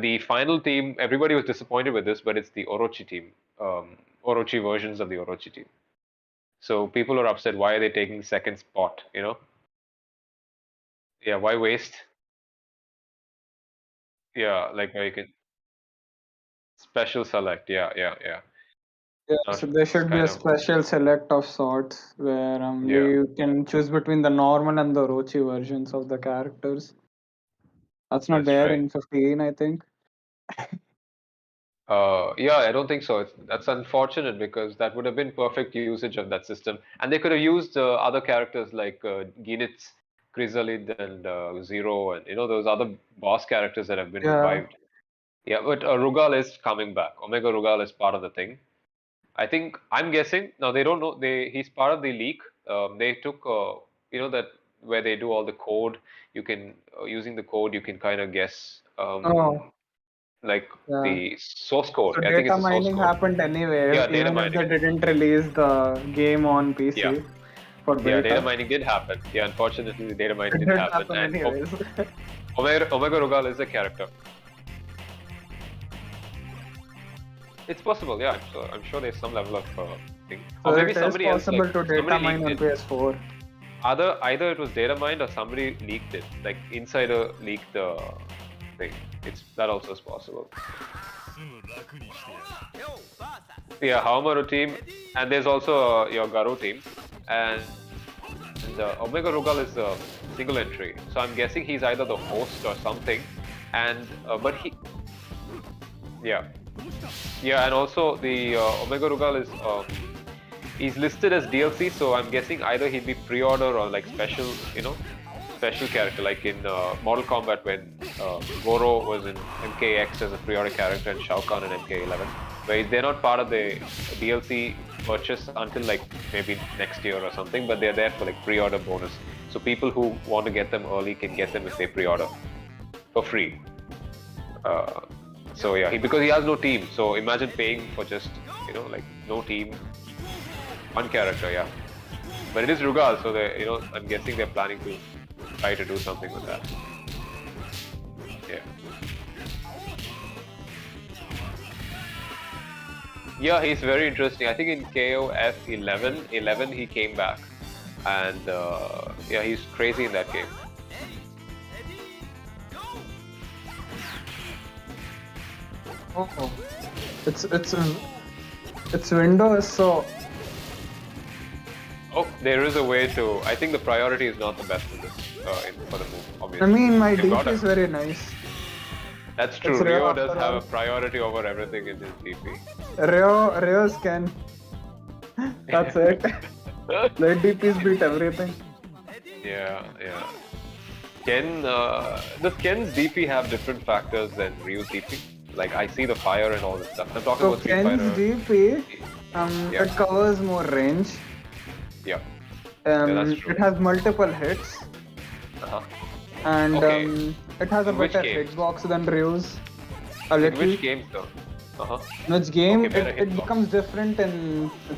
B: the final team, everybody was disappointed with this, but it's the Orochi team. Orochi versions of the Orochi team. So people are upset. Why are they taking second spot? Yeah, why waste? Yeah, like where you can special select. Yeah.
A: Yeah,
B: Not,
A: so there
B: it's
A: should be a
B: kind of,
A: special select of sorts where
B: yeah,
A: you can choose between the normal and the Orochi versions of the characters. That's not
B: that's
A: there
B: right.
A: in 15, I think.
B: Yeah, I don't think so. That's unfortunate because that would have been perfect usage of that system, and they could have used other characters like Ginitz, Chrysalid, and Zero, and those other boss characters that have been
A: Yeah.
B: revived. Yeah, but Rugal is coming back. Omega Rugal is part of the thing. I think I'm guessing now. They don't know. He's part of the leak. They took that where they do all the code. You can using the code you can kind of guess
A: Oh,
B: like
A: yeah.
B: the source code.
A: So
B: I think it's
A: data
B: the source
A: mining
B: code.
A: happened anyways,
B: Yeah, data
A: even if
B: mining.
A: they didn't release the game on
B: Yeah,
A: PC for
B: yeah, data
A: beta.
B: mining did happen. Yeah, unfortunately, the data mining
A: It
B: didn't
A: did
B: happen.
A: happen
B: And
A: anyways.
B: Omega Rugal is a character. It's possible. Yeah, I'm sure there's some level of thing, or
A: So
B: maybe
A: it is
B: somebody else
A: possible to
B: somebody
A: data mine
B: leaked
A: on
B: it.
A: PS4.
B: Either it was data mined or somebody leaked it. Like insider leaked the thing. That also is possible. Yeah, Haomaru team, and there's also your Garu team, and Omega Rugal is a single entry. So I'm guessing he's either the host or something, and but yeah, yeah, and also the Omega Rugal is he's listed as DLC, so I'm guessing either he'd be pre-order or like special, special character, like in Mortal Kombat when Goro was in MKX as a pre-order character and Shao Kahn in MK11, where they're not part of the DLC purchase until like maybe next year or something, but they're there for like pre-order bonus. So people who want to get them early can get them if they pre-order for free. Uh, so yeah, because he has no team. So imagine paying for just like no team, one character, yeah. But it is Rugal, so I'm guessing they're planning to try to do something with that. Yeah. Yeah, he's very interesting. I think in KOF 11 he came back, and yeah, he's crazy in that game.
A: Oh, its window is so.
B: Oh, there is a way to. I think the priority is not the best for this for the move. Obviously,
A: I mean, my
B: you got
A: DP is very nice.
B: That's true.
A: It's Rio
B: Rio
A: after
B: does have
A: all.
B: a priority over everything in his DP.
A: Rio's Ken. That's it. Late DPs beat everything.
B: Yeah, yeah. Does Ken's DP have different factors than Ryu's DP? Like I see the fire and all this stuff. I'm talking
A: So
B: about Street
A: Ken's
B: Fighter.
A: DP,
B: Yeah,
A: it covers more range.
B: yeah, yeah. That's true.
A: It has multiple hits,
B: Uh-huh.
A: and
B: Okay.
A: it has a
B: In which
A: better
B: games?
A: hitbox than Ryu's. A
B: In
A: little.
B: which games though? Uh-huh.
A: In which game?
B: Okay, better
A: It
B: hitbox.
A: becomes different in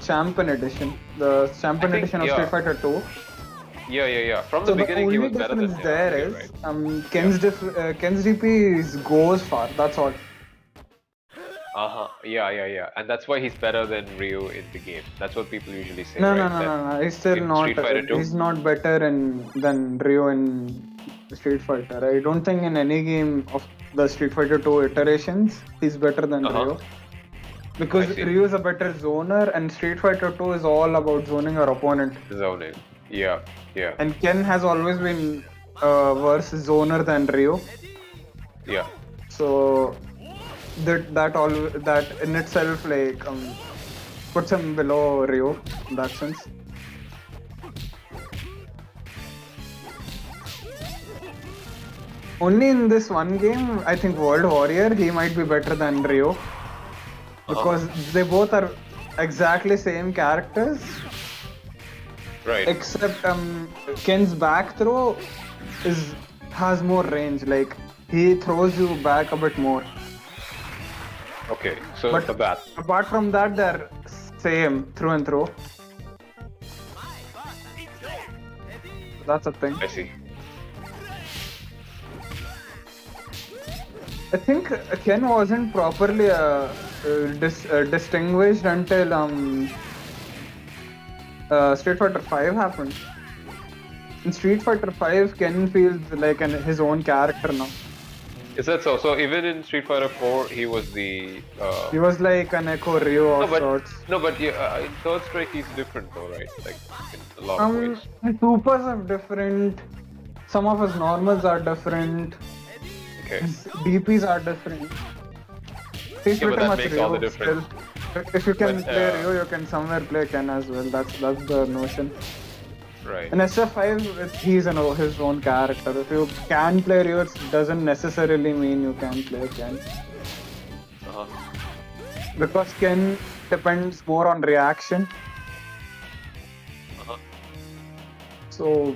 A: Champion Edition. The Champion
B: I think,
A: Edition of
B: yeah.
A: Street Fighter 2.
B: Yeah, yeah, yeah. From
A: So
B: the
A: the
B: beginning, he
A: only
B: was better than
A: difference there
B: Ryu,
A: is
B: right?
A: Ken's DP goes far. That's all.
B: Uh-huh. Yeah, yeah, yeah. And that's why he's better than Ryu in the game. That's what people usually say,
A: No,
B: right?
A: no, no,
B: That
A: no, no. He's still
B: in
A: not.
B: Street Fighter 2?
A: He's not better than Ryo in Street Fighter. I don't think in any game of the Street Fighter 2 iterations he's better than Ryo. Because
B: I see.
A: Ryo is a better zoner, and Street Fighter 2 is all about zoning your opponent.
B: Zoning. Yeah, yeah,
A: And Ken has always been worse zoner than Ryo.
B: yeah.
A: So that in itself puts him below Ryo in that sense. Only in this one game, I think World Warrior, he might be better than Ryo. Because they both are exactly same characters.
B: Right.
A: Except Ken's back throw has more range. Like he throws you back a bit more.
B: Okay, so
A: But
B: the bat.
A: apart from that, they're same through and through. That's a thing.
B: I see.
A: I think Ken wasn't properly distinguished until Street Fighter 5 happened. In Street Fighter 5, Ken feels like his own character now.
B: Is that so? So even in Street Fighter 4, he was the.
A: He was like an Echo Ryu of sorts.
B: No, but yeah, in Third Strike, he's different though, right? Like in a lot of ways.
A: His supers are different. Some of his normals are different.
B: Okay.
A: His DPs are different. He's
B: Yeah, but
A: pretty
B: that
A: much
B: makes
A: Ryu
B: all the difference.
A: still. If you can
B: But,
A: play Ryu, you can somewhere play Ken as well. That's the notion.
B: Right.
A: In SF5, he's his own character. If you can play Ryu, it doesn't necessarily mean you can play Ken.
B: Uh-huh.
A: Because Ken depends more on reaction.
B: Uh-huh.
A: So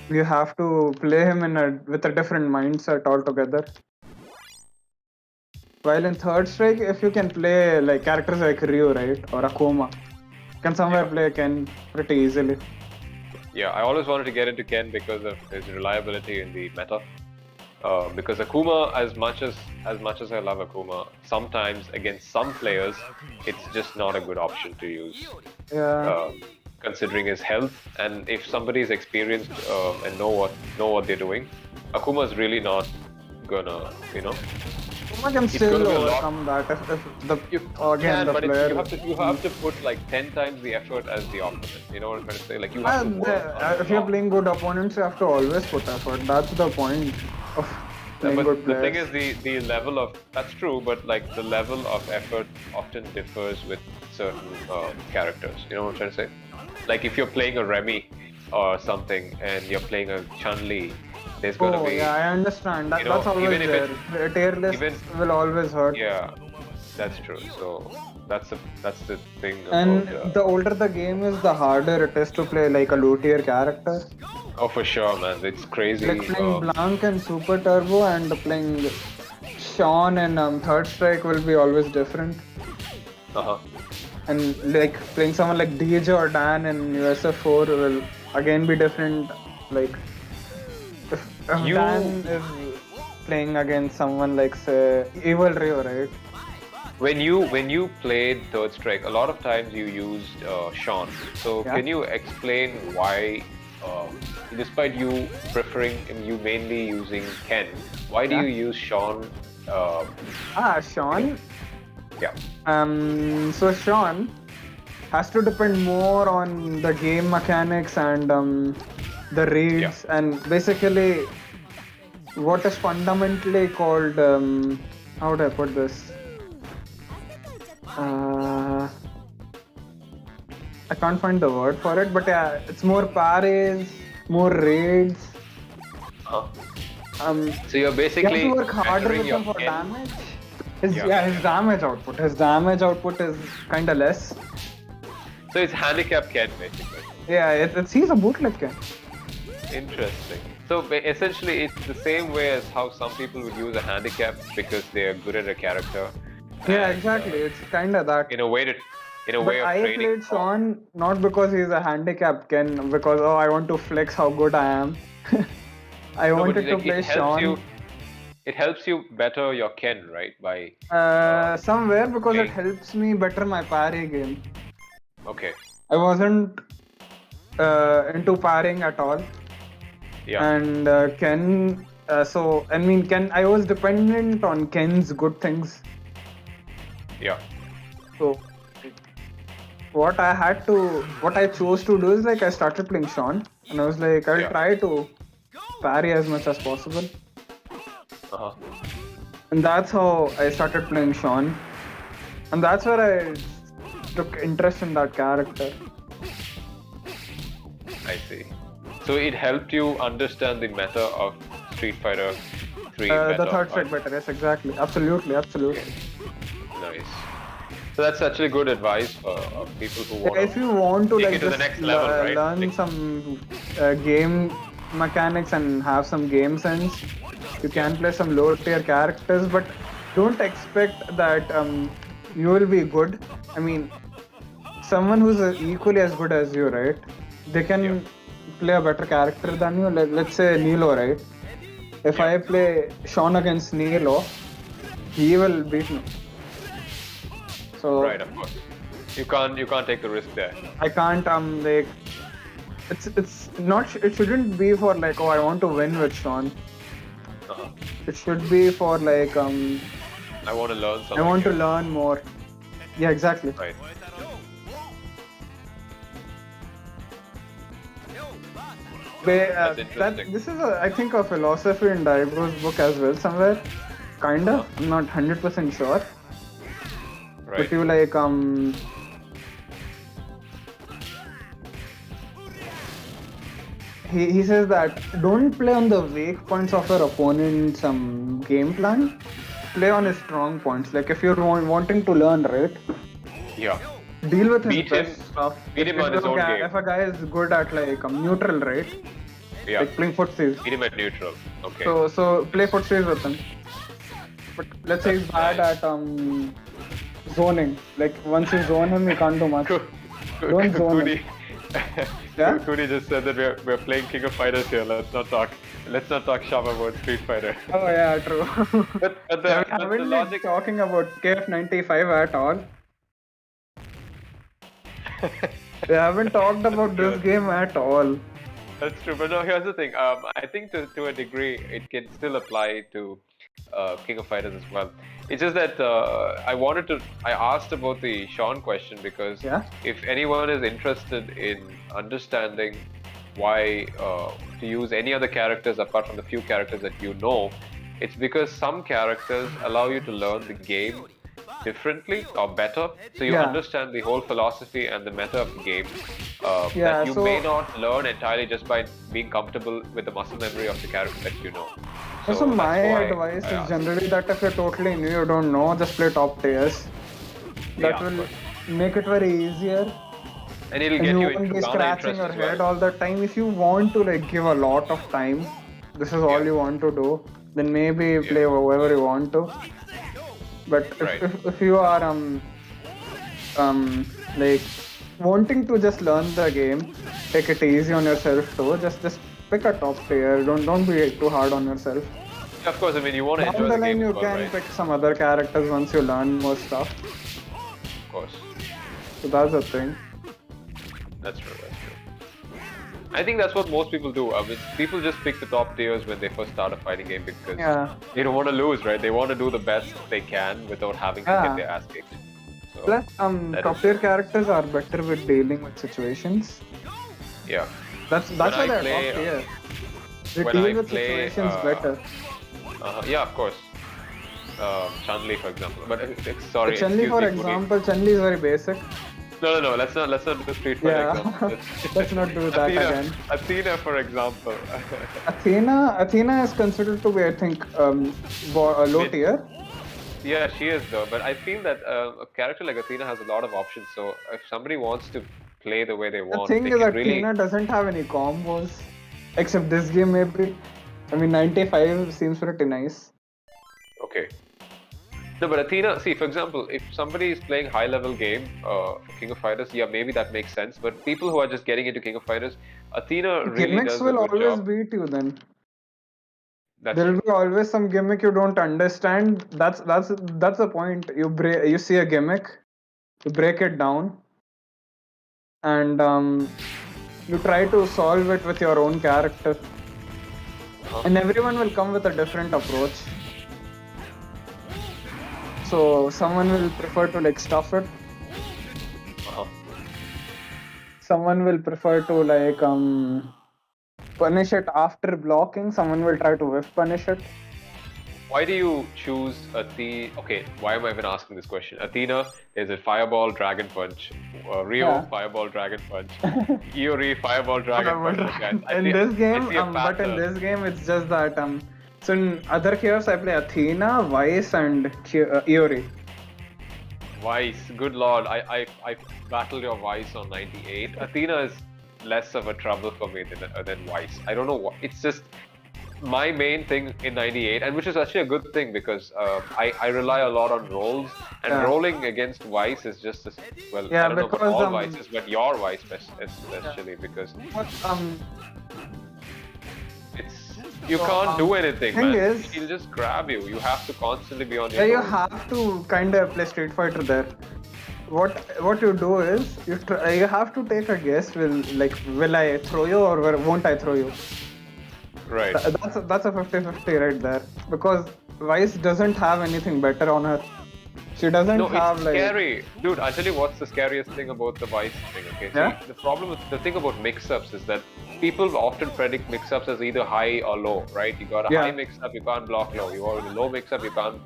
A: you have to play him with a different mindset altogether. While in Third Strike, if you can play like characters like Ryu, right, or Akuma, you can somewhere play Ken pretty easily.
B: Yeah, I always wanted to get into Ken because of his reliability in the meta. Because Akuma, as much as I love Akuma, sometimes against some players, it's just not a good option to use.
A: Yeah.
B: Considering his health, and if somebody is experienced and know what they're doing, Akuma's really not gonna,
A: Akuma can still
B: gonna be a lot-
A: overcome that if the
B: You
A: again
B: can,
A: the
B: but
A: player.
B: you have to put like 10 times the effort as the opponent. You know what I'm trying to say? Like you have to work on
A: If you're playing good opponents, you have to always put effort. That's the point of playing
B: but
A: good
B: the
A: players.
B: thing is the level of that's true, but like the level of effort often differs with certain characters. You know what I'm trying to say? Like if you're playing a Remy or something and you're playing a Chun-Li, there's gonna be
A: Yeah, I understand. That's always
B: even if
A: there. Tier list will always hurt.
B: yeah, that's true. So that's the thing
A: And
B: about,
A: the older the game is, the harder it is to play like a low tier character.
B: oh for sure, man, it's crazy.
A: Like playing Blanc and Super Turbo and playing Sean and Third Strike will be always different.
B: Uh-huh.
A: And like playing someone like DJ or Dan in USF4 will again be different. Like if Dan is playing against someone like say Evil Rio, right?
B: When you played Third Strike, a lot of times you used Sean. So
A: Yeah.
B: can you explain why, despite you preferring you mainly using Ken, why do
A: Yeah.
B: you use Sean?
A: Sean.
B: Yeah.
A: So Sean has to depend more on the game mechanics and the reads, and basically what is fundamentally called how do I put this? I can't find the word for it, but yeah, it's more parries, more raids.
B: Huh? So you're
A: You have
B: basically
A: to work harder
B: bettering
A: with
B: your
A: him for
B: ken.
A: damage. His
B: Yeah.
A: damage output. His damage output is kind of less.
B: So it's handicap ken basically.
A: Yeah, he's a bootleg ken.
B: Interesting. So essentially, it's the same way as how some people would use a handicap because they are good at a character.
A: Yeah,
B: and,
A: exactly. It's kind of that.
B: in a way
A: But
B: of
A: I
B: training.
A: played Sean not because he's a handicap ken, because I want to flex how good I am. I
B: No, but
A: wanted to
B: like
A: play Sean
B: it helps you better your ken, right? By
A: somewhere because it
B: playing.
A: helps me better my parry game.
B: Okay.
A: I wasn't into parrying at all.
B: Yeah.
A: And Ken, so I mean, I was dependent on Ken's good things.
B: Yeah.
A: So what I chose to do is like I started playing Sean, and I was like, I'll try to parry as much as possible.
B: Uh-huh.
A: And that's how I started playing Sean, and that's where I took interest in that character.
B: I see. So it helped you understand the meta of Street Fighter 3 better.
A: The third strike better, yes, exactly, absolutely.
B: Nice. So that's actually good advice for people who want
A: if you want to
B: take
A: like
B: it to the
A: just
B: next level, right?
A: learn
B: Like,
A: some game mechanics and have some game sense, you can play some low tier characters, but don't expect that you will be good. I mean, someone who's equally as good as you, right? They can play a better character than you. Let's say Nilo, right? If I play Sean against Nilo, he will beat me. So
B: right, of course. You can't take the risk there.
A: I can't like it's not it shouldn't be for like, oh, I want to win with Sean.
B: Uh-huh.
A: It should be for like
B: I want to learn something.
A: I want to learn more. Yeah, exactly.
B: Right. That's interesting.
A: This is I think a philosophy in Daigo's book as well somewhere. Kinda. I'm not 100% sure.
B: Right.
A: But you like he says that don't play on the weak points of your opponent's game plan. Play on his strong points. Like if you're wanting to learn, right?
B: Yeah.
A: Deal with his
B: Beat
A: best
B: him.
A: stuff.
B: Beat him on his own game.
A: If a guy is good at like neutral, right?
B: Yeah.
A: Like playing footsies.
B: Beat him at neutral. Okay.
A: So play footsies with him. But let's say he's bad at zoning. Like once you zone him, you can't do much. Don't zone him. Yeah?
B: Kudi just said that we're playing King of Fighters here. Let's not talk shop about Street Fighter.
A: Oh yeah, true.
B: but
A: We haven't been
B: logic
A: talking about KF95 at all. We haven't talked about this game at all.
B: That's true, but no, here's the thing. I think to a degree it can still apply to King of Fighters as well. It's just that I asked about the Sean question because if anyone is interested in understanding why to use any other characters apart from the few characters that you know, it's because some characters allow you to learn the game differently or better, so you understand the whole philosophy and the meta of the game that you may not learn entirely just by being comfortable with the muscle memory of the character that you know.
A: So my advice is generally that if you're totally new, you don't know, just play top tiers. That will make it very easier.
B: And it'll get you
A: won't be scratching your head all the time. If you want to like give a lot of time, this is all you want to do, then maybe play whoever you want to. But if you are like wanting to just learn the game, take it easy on yourself too. Just pick a top tier. Don't be too hard on yourself.
B: Of course, I mean you want to enjoy the game.
A: You can pick some other characters once you learn more stuff.
B: Of course.
A: So that's the thing.
B: That's true. I think that's what most people do. I mean, people just pick the top tiers when they first start a fighting game because they don't want to lose, right? They want to do the best they can without having to get their ass kicked. So,
A: plus, top tier characters are better with dealing with situations.
B: Yeah.
A: That's why they're top tier. They
B: when
A: deal
B: I
A: with
B: play,
A: situations better.
B: yeah, of course, Chun-Li, for example. But sorry,
A: Chun-Li,
B: excuse
A: for
B: me, Puni.
A: example, Chun-Li is very basic.
B: No. Let's not do Street Fighter
A: Yeah,
B: example.
A: let's not do that
B: Athena,
A: again.
B: Athena, for example.
A: Athena is considered to be, I think, low
B: Mid.
A: tier.
B: Yeah, she is though. But I feel that a character like Athena has a lot of options. So if somebody wants to play the way they
A: The
B: want,
A: thing
B: they
A: is,
B: can really.
A: Athena doesn't have any combos, except this game maybe. I mean, 95 seems pretty nice.
B: Okay. No, but Athena, see, for example, if somebody is playing high-level game for King of Fighters, yeah, maybe that makes sense. But people who are just getting into King of Fighters, Athena really
A: Gimmicks
B: does a
A: will
B: good
A: always
B: job.
A: beat you then.
B: That's
A: There will
B: true.
A: be always some gimmick you don't understand. That's the point. You see a gimmick, you break it down, and you try to solve it with your own character. And everyone will come with a different approach. So someone will prefer to like stuff it.
B: Uh-huh.
A: Someone will prefer to like punish it after blocking. Someone will try to whiff punish it.
B: Why do you choose Athena? Okay, why am I even asking this question? Athena is it Fireball, Dragon Punch, Rio,
A: Yeah.
B: Fireball, Dragon Punch, Iori, Fireball, Dragon Punch. Okay,
A: In this game,
B: I see a
A: but in
B: pattern.
A: this game, it's just that So in other heroes, I play Athena, Vice, and Iori.
B: Vice, good lord, I battled your Vice on 98. Athena is less of a trouble for me than Vice. I don't know what. It's just my main thing in 98, and which is actually a good thing because I rely a lot on rolls, and
A: Yeah.
B: rolling against Vice is just as well.
A: Yeah,
B: I don't know about
A: because,
B: all Vices, but your Vice especially because
A: But
B: it's you can't do anything,
A: thing
B: man.
A: is-
B: He'll just grab you. You have to constantly be on
A: yeah,
B: your
A: you
B: toes.
A: have to kind of play Street Fighter there. What you do is you have to take a guess. Will I throw you or won't I throw you?
B: Right.
A: That's a 50-50 right there, because Vice doesn't have anything better on her. She doesn't
B: No,
A: have
B: it's
A: like
B: scary, dude. I'll tell you what's the scariest thing about the Vice thing. Okay,
A: Yeah?
B: see, the thing about mix-ups is that people often predict mix-ups as either high or low, right? You got a
A: Yeah.
B: high mix-up, you can't block low. You got a low mix-up, you can't,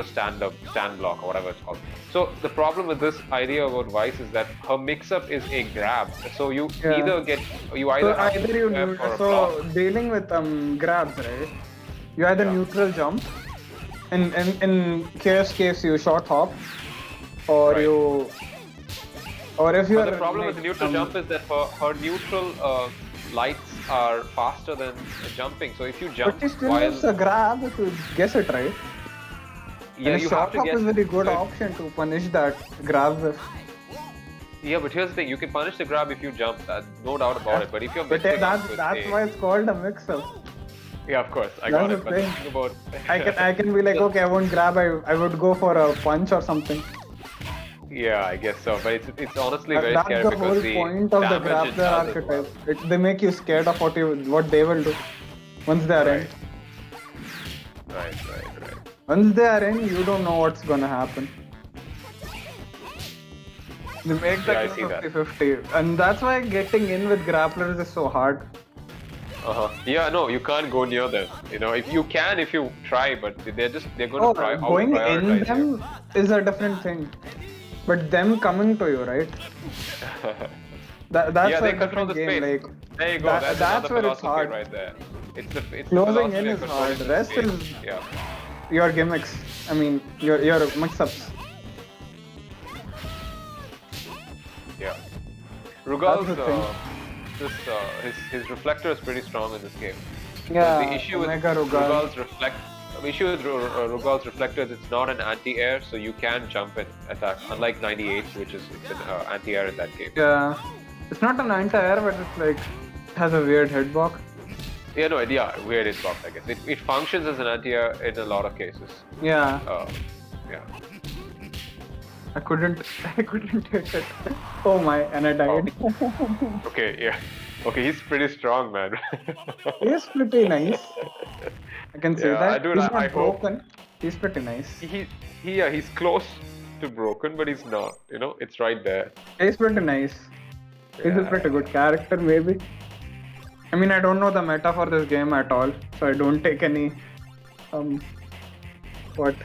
B: stand block or whatever it's called. So the problem with this idea about Vice is that her mix-up is a grab. So you
A: Yeah.
B: either
A: so
B: have
A: either
B: to
A: you
B: grab
A: neut-
B: or a
A: so
B: block.
A: dealing with grabs, right? You either
B: Yeah.
A: neutral jump, in chaos case you short hop, or
B: Right.
A: or if you
B: But
A: are
B: the problem
A: like,
B: with the neutral jump is that her neutral lights are faster than jumping. So if you jump
A: but it still
B: while
A: is a grab if you guess it right.
B: yeah,
A: And
B: you
A: a
B: have
A: short
B: to
A: hop
B: get
A: is a very good
B: so-
A: option to punish that grab with.
B: Yeah, but here's the thing: you can punish the grab if you jump. No doubt about it. But if you're
A: But
B: mixing up
A: that's
B: with
A: that's
B: a-
A: why it's called a mix-up.
B: yeah, of course, I
A: That's
B: got
A: the
B: it. But the
A: thing.
B: thing about
A: I can be like, okay, I won't grab. I would go for a punch or something.
B: yeah, I guess so. But it's honestly very
A: That's
B: scary
A: the
B: because
A: whole
B: the
A: point of the
B: damage it
A: grappler
B: does as well.
A: archetype. They make you scared of what they will do once they are in.
B: Right.
A: Once they are in, you don't know what's gonna happen. They make the
B: Yeah, I see that.
A: 50-50, and that's why getting in with grapplers is so hard.
B: Yeah, no, you can't go near them. If you can, if you try, but they're going
A: Oh,
B: to
A: going in
B: out-prioritize you.
A: them is a different thing, but them coming to you, right? That's
B: Yeah,
A: a
B: they control
A: different
B: the
A: game.
B: space.
A: Like
B: There you go.
A: that-
B: That's
A: that's
B: another
A: where it's
B: philosophy
A: hard.
B: right there. It's the
A: Closing
B: philosophy
A: in
B: of
A: is
B: controlling
A: hard.
B: the
A: Rest
B: space.
A: is
B: Yeah.
A: your gimmicks. I mean, your mix-ups.
B: Yeah. Rugal's
A: That's the thing.
B: his reflector is pretty strong in this game.
A: Yeah.
B: The issue with
A: Omega Rugal.
B: Rugal's reflector is it's not an anti-air, so you can jump and attack. Unlike 98, which is it's an anti-air in that game.
A: Yeah. It's not an anti-air, but it's like it has a weird hitbox.
B: Yeah, weird hitbox, I guess. It functions as an anti-air in a lot of cases.
A: Yeah.
B: Yeah.
A: I couldn't hit it. Oh my, and I died.
B: Okay, yeah. Okay, he's pretty strong, man.
A: He's pretty nice. I can say
B: Yeah,
A: that.
B: dude,
A: He's
B: I
A: not
B: hope-
A: broken. He's pretty nice.
B: He's close to broken, but he's not. It's right there.
A: He's pretty nice. He's a
B: Yeah.
A: pretty good character, maybe. I mean, I don't know the meta for this game at all, so I don't take any um what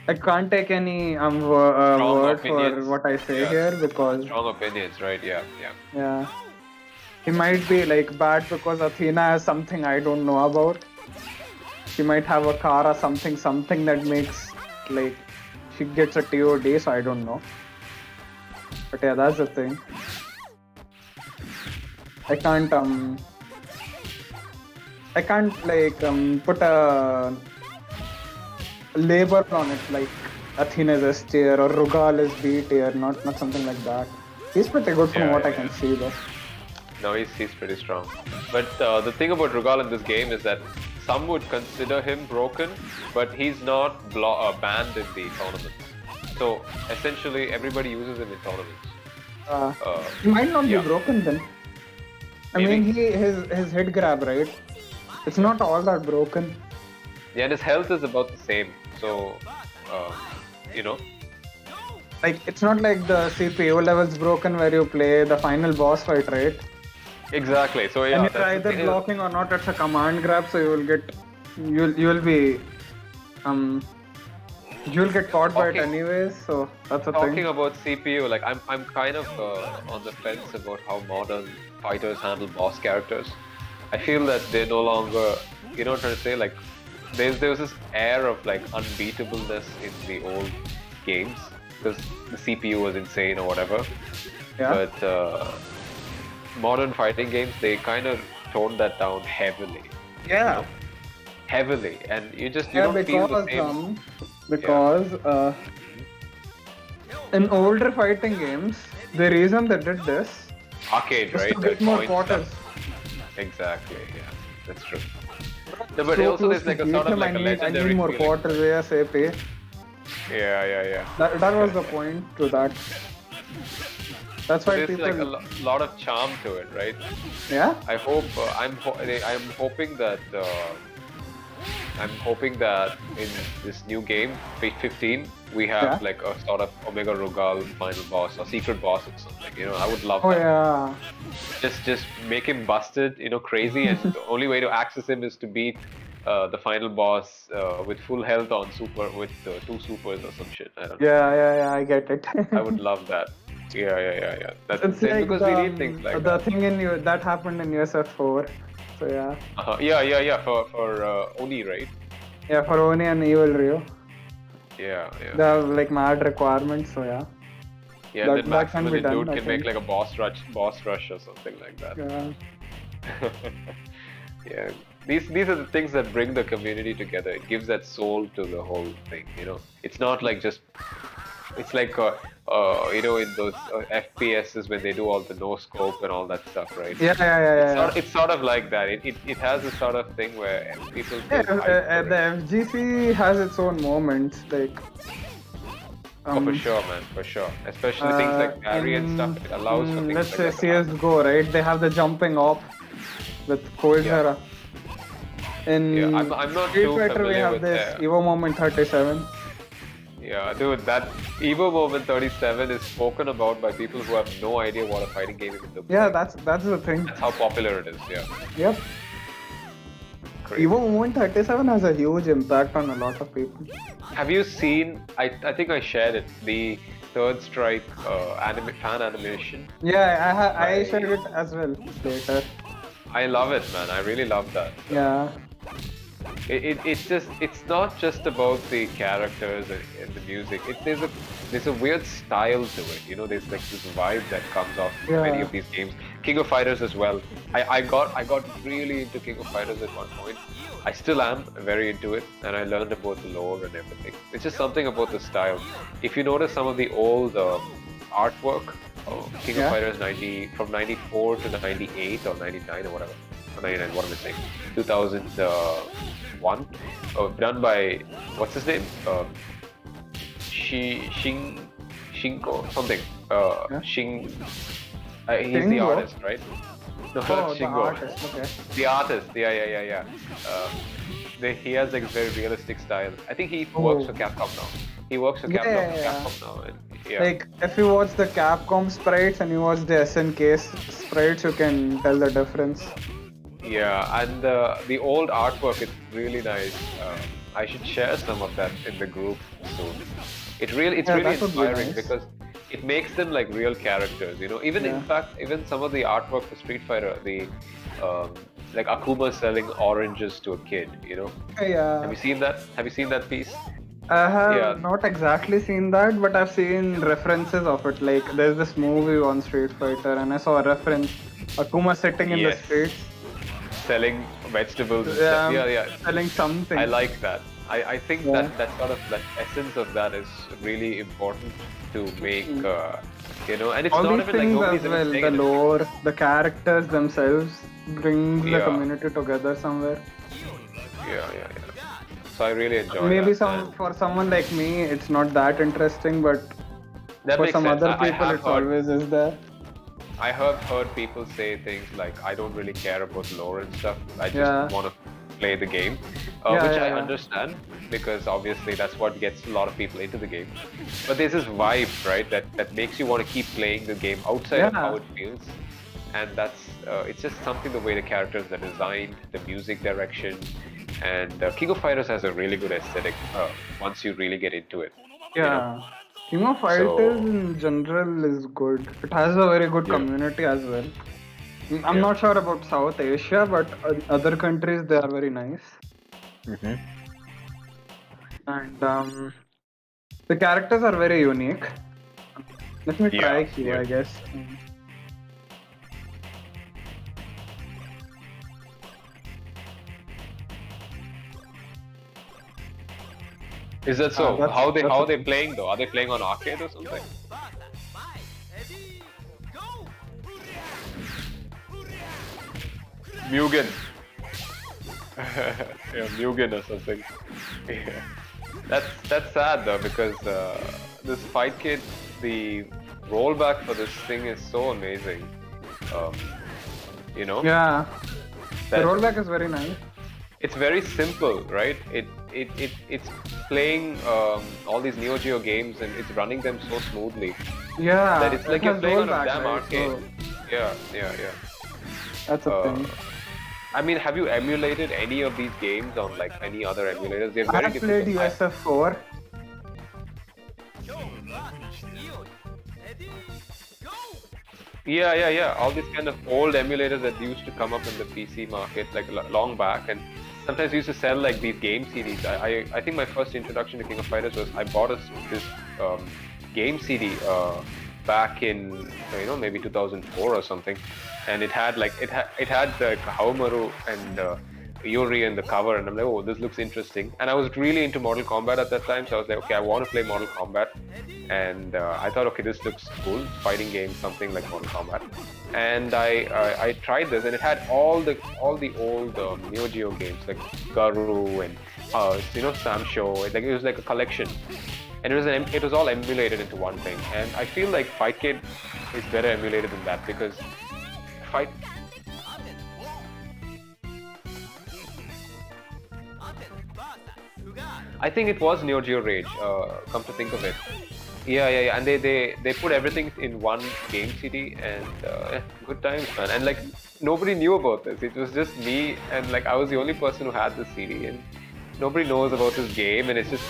A: I can't take any
B: Strong
A: word for
B: opinions.
A: what I say
B: Yeah,
A: here because
B: strong opinions, right? Yeah, yeah.
A: yeah, he might be like bad because Athena has something I don't know about. She might have a car or something that makes like she gets a TOD, so I don't know. But yeah, that's the thing. I can't like put a label on it like Athena is S tier or Rugal is B tier, not something like that. He's pretty good from what I can see though.
B: No, he's pretty strong. But the thing about Rugal in this game is that some would consider him broken, but he's not banned in the tournaments. So essentially, everybody uses him in tournaments.
A: He might not be broken then. I
B: Maybe.
A: mean, his hit grab, right? It's not all that broken.
B: Yeah, and his health is about the same. So, you know.
A: Like, it's not like the CPU level's broken where you play the final boss fight, right?
B: Exactly. So yeah,
A: and you're either blocking or not. It's a command grab, so you'll get caught by it anyways. So that's a thing.
B: Talking about CPU, like I'm kind of on the fence about how modern fighters handle boss characters. I feel that they're no longer, you know what I'm trying to say, like there was this air of like unbeatableness in the old games because the CPU was insane or whatever.
A: Yeah.
B: But modern fighting games, they kind of toned that down heavily.
A: Yeah.
B: You know? Heavily, and you don't feel the same.
A: Because in older fighting games, the reason they did this
B: arcade, right?
A: To get more quarters.
B: Exactly, yeah, that's true. No, but also there's like a sort of like a legendary
A: I need more quarters ASAP.
B: Yeah.
A: That was the point to that. That's why
B: there's
A: people
B: like a lot of charm to it, right?
A: Yeah.
B: I hope I'm hoping that in this new game, Ep.5, we have like a sort of Omega Rugal final boss or secret boss or something. You know, I would love that.
A: Yeah.
B: Just make him busted, you know, crazy, and the only way to access him is to beat the final boss with full health on super with 2 supers or some shit. I don't know.
A: Yeah, I get it.
B: I would love that. Yeah. That's
A: it's
B: like
A: because
B: we need things like
A: the thing in you that happened in USF4. So yeah.
B: Yeah. For Oni, right?
A: Yeah, for Oni and Evil Rio.
B: Yeah.
A: They have like mad requirements, so yeah.
B: Yeah, that Maximilian dude can make like a boss rush or something like that.
A: Yeah.
B: Yeah. These are the things that bring the community together. It gives that soul to the whole thing, you know. It's not like just it's like you know, in those FPSs when they do all the no scope and all that stuff, right?
A: Yeah.
B: It's sort of like that. It has a sort of thing where people.
A: Yeah, the FGC has its own moments, like.
B: For sure, man, for sure. Especially things like parry and stuff. It allows for things
A: let's
B: like
A: say
B: that.
A: CS:GO, right? They have the jumping op with Cold In
B: I'm not
A: Street
B: too
A: Fighter, we
B: familiar
A: have
B: with
A: this Evo Moment 37.
B: Yeah, dude, that Evo Moment 37 is spoken about by people who have no idea what a fighting game is.
A: Yeah, that's the thing.
B: That's how popular it is, yeah.
A: Yep.
B: Crazy.
A: Evo Moment 37 has a huge impact on a lot of people.
B: Have you seen, I think I shared it, the Third Strike fan animation?
A: Yeah, I shared it as well later.
B: I love it, man. I really love that.
A: Yeah.
B: It's not just about the characters and the music. There's a weird style to it. You know, there's like this vibe that comes off many of these games. King of Fighters as well. I got really into King of Fighters at one point. I still am very into it, and I learned about the lore and everything. It's just something about the style. If you notice some of the old artwork, King of Fighters from 94 to 98 or 99 or whatever. 99, what am I saying? 2001, done by what's his name? Shinko something. He's the artist, right? No, not Shingo.
A: The artist. Okay.
B: The artist. Yeah. He has like a very realistic style. I think he works for Capcom now. He works for Capcom now. And,
A: like if you watch the Capcom sprites and you watch the SNK sprites, you can tell the difference.
B: Yeah, and the old artwork is really nice. I should share some of that in the group soon. It's
A: Yeah,
B: really
A: that would be
B: inspiring
A: nice.
B: because it makes them like real characters. Even in
A: Yeah.
B: fact, even some of the artwork for Street Fighter, um, like Akuma selling oranges to a kid. Have
A: Yeah.
B: you seen that? Have you seen that piece?
A: I have
B: Yeah.
A: not exactly seen that, but I've seen references of it. Like, there's this movie on Street Fighter, and I saw a reference. Akuma sitting in the
B: Yes.
A: streets,
B: Selling vegetables and stuff. Yeah, yeah.
A: selling something.
B: I like that. I think
A: Yeah.
B: that sort of that essence of that is really important to make, and it's
A: All
B: not
A: these
B: even like
A: things
B: nobody's
A: as
B: even
A: well,
B: saying
A: the
B: anything.
A: lore, the characters themselves brings the
B: Yeah,
A: community together somewhere.
B: yeah. So I really enjoy
A: Maybe
B: that. And
A: for someone like me, it's not that interesting, but
B: that
A: for
B: makes
A: some
B: sense.
A: other
B: I
A: people,
B: have
A: it's
B: heard
A: always is there.
B: I have heard people say things like, I don't really care about lore and stuff. I just
A: Yeah.
B: want to play the game,
A: Yeah,
B: which
A: yeah,
B: I
A: yeah.
B: understand because obviously that's what gets a lot of people into the game. But there's this vibe, right, that makes you want to keep playing the game outside of how
A: Yeah.
B: it feels. And it's just something the way the characters are designed, the music direction, and King of Fighters has a really good aesthetic once you really get into it.
A: Yeah. King of Fighters
B: So,
A: in general is good. It has a very good
B: yeah,
A: community as well. I'm
B: yeah.
A: not sure about South Asia, but other countries they are very nice.
B: Mm-hmm.
A: And the characters are very unique. Let me try
B: Yeah,
A: Q,
B: yeah.
A: I guess.
B: Is that so?
A: That's
B: How
A: that's
B: are
A: a
B: they playing though? Are they playing on arcade or something? Mugen. Yeah, Mugen or something. Yeah. That's sad though because this fight kit, the rollback for this thing is so amazing. Um,
A: Yeah. The
B: that
A: rollback is very nice.
B: it's very simple, right? It's playing all these Neo Geo games and it's running them so smoothly
A: Yeah.
B: that it's
A: It
B: like you're
A: has
B: playing on a
A: rollback,
B: damn
A: right?
B: arcade.
A: So
B: Yeah.
A: that's a
B: Uh,
A: thing.
B: I mean, have you emulated any of these games on like any other emulators? They're
A: I
B: very
A: have played
B: difficult.
A: USF4.
B: Yeah. All these kind of old emulators that used to come up in the PC market like long back, and sometimes used to sell like these game CDs. I think my first introduction to King of Fighters was I bought this game CD back in maybe 2004 or something, and it had like Haomaru and Yuri in the cover, and I'm like, oh, this looks interesting. And I was really into Mortal Kombat at that time, so I was like, okay, I want to play Mortal Kombat, and I thought, okay, this looks cool, fighting game, something like Mortal Kombat. And I tried this, and it had all the old Neo Geo games like Garu and Samsho. It was like a collection, and it was all emulated into one thing. And I feel like Fight Kid is better emulated than that because Fight. I think it was Neo Geo Rage. Come to think of it, yeah. And they put everything in one game CD, and good times, man. And like nobody knew about this. It was just me, and like I was the only person who had the CD, and nobody knows about this game. And it's just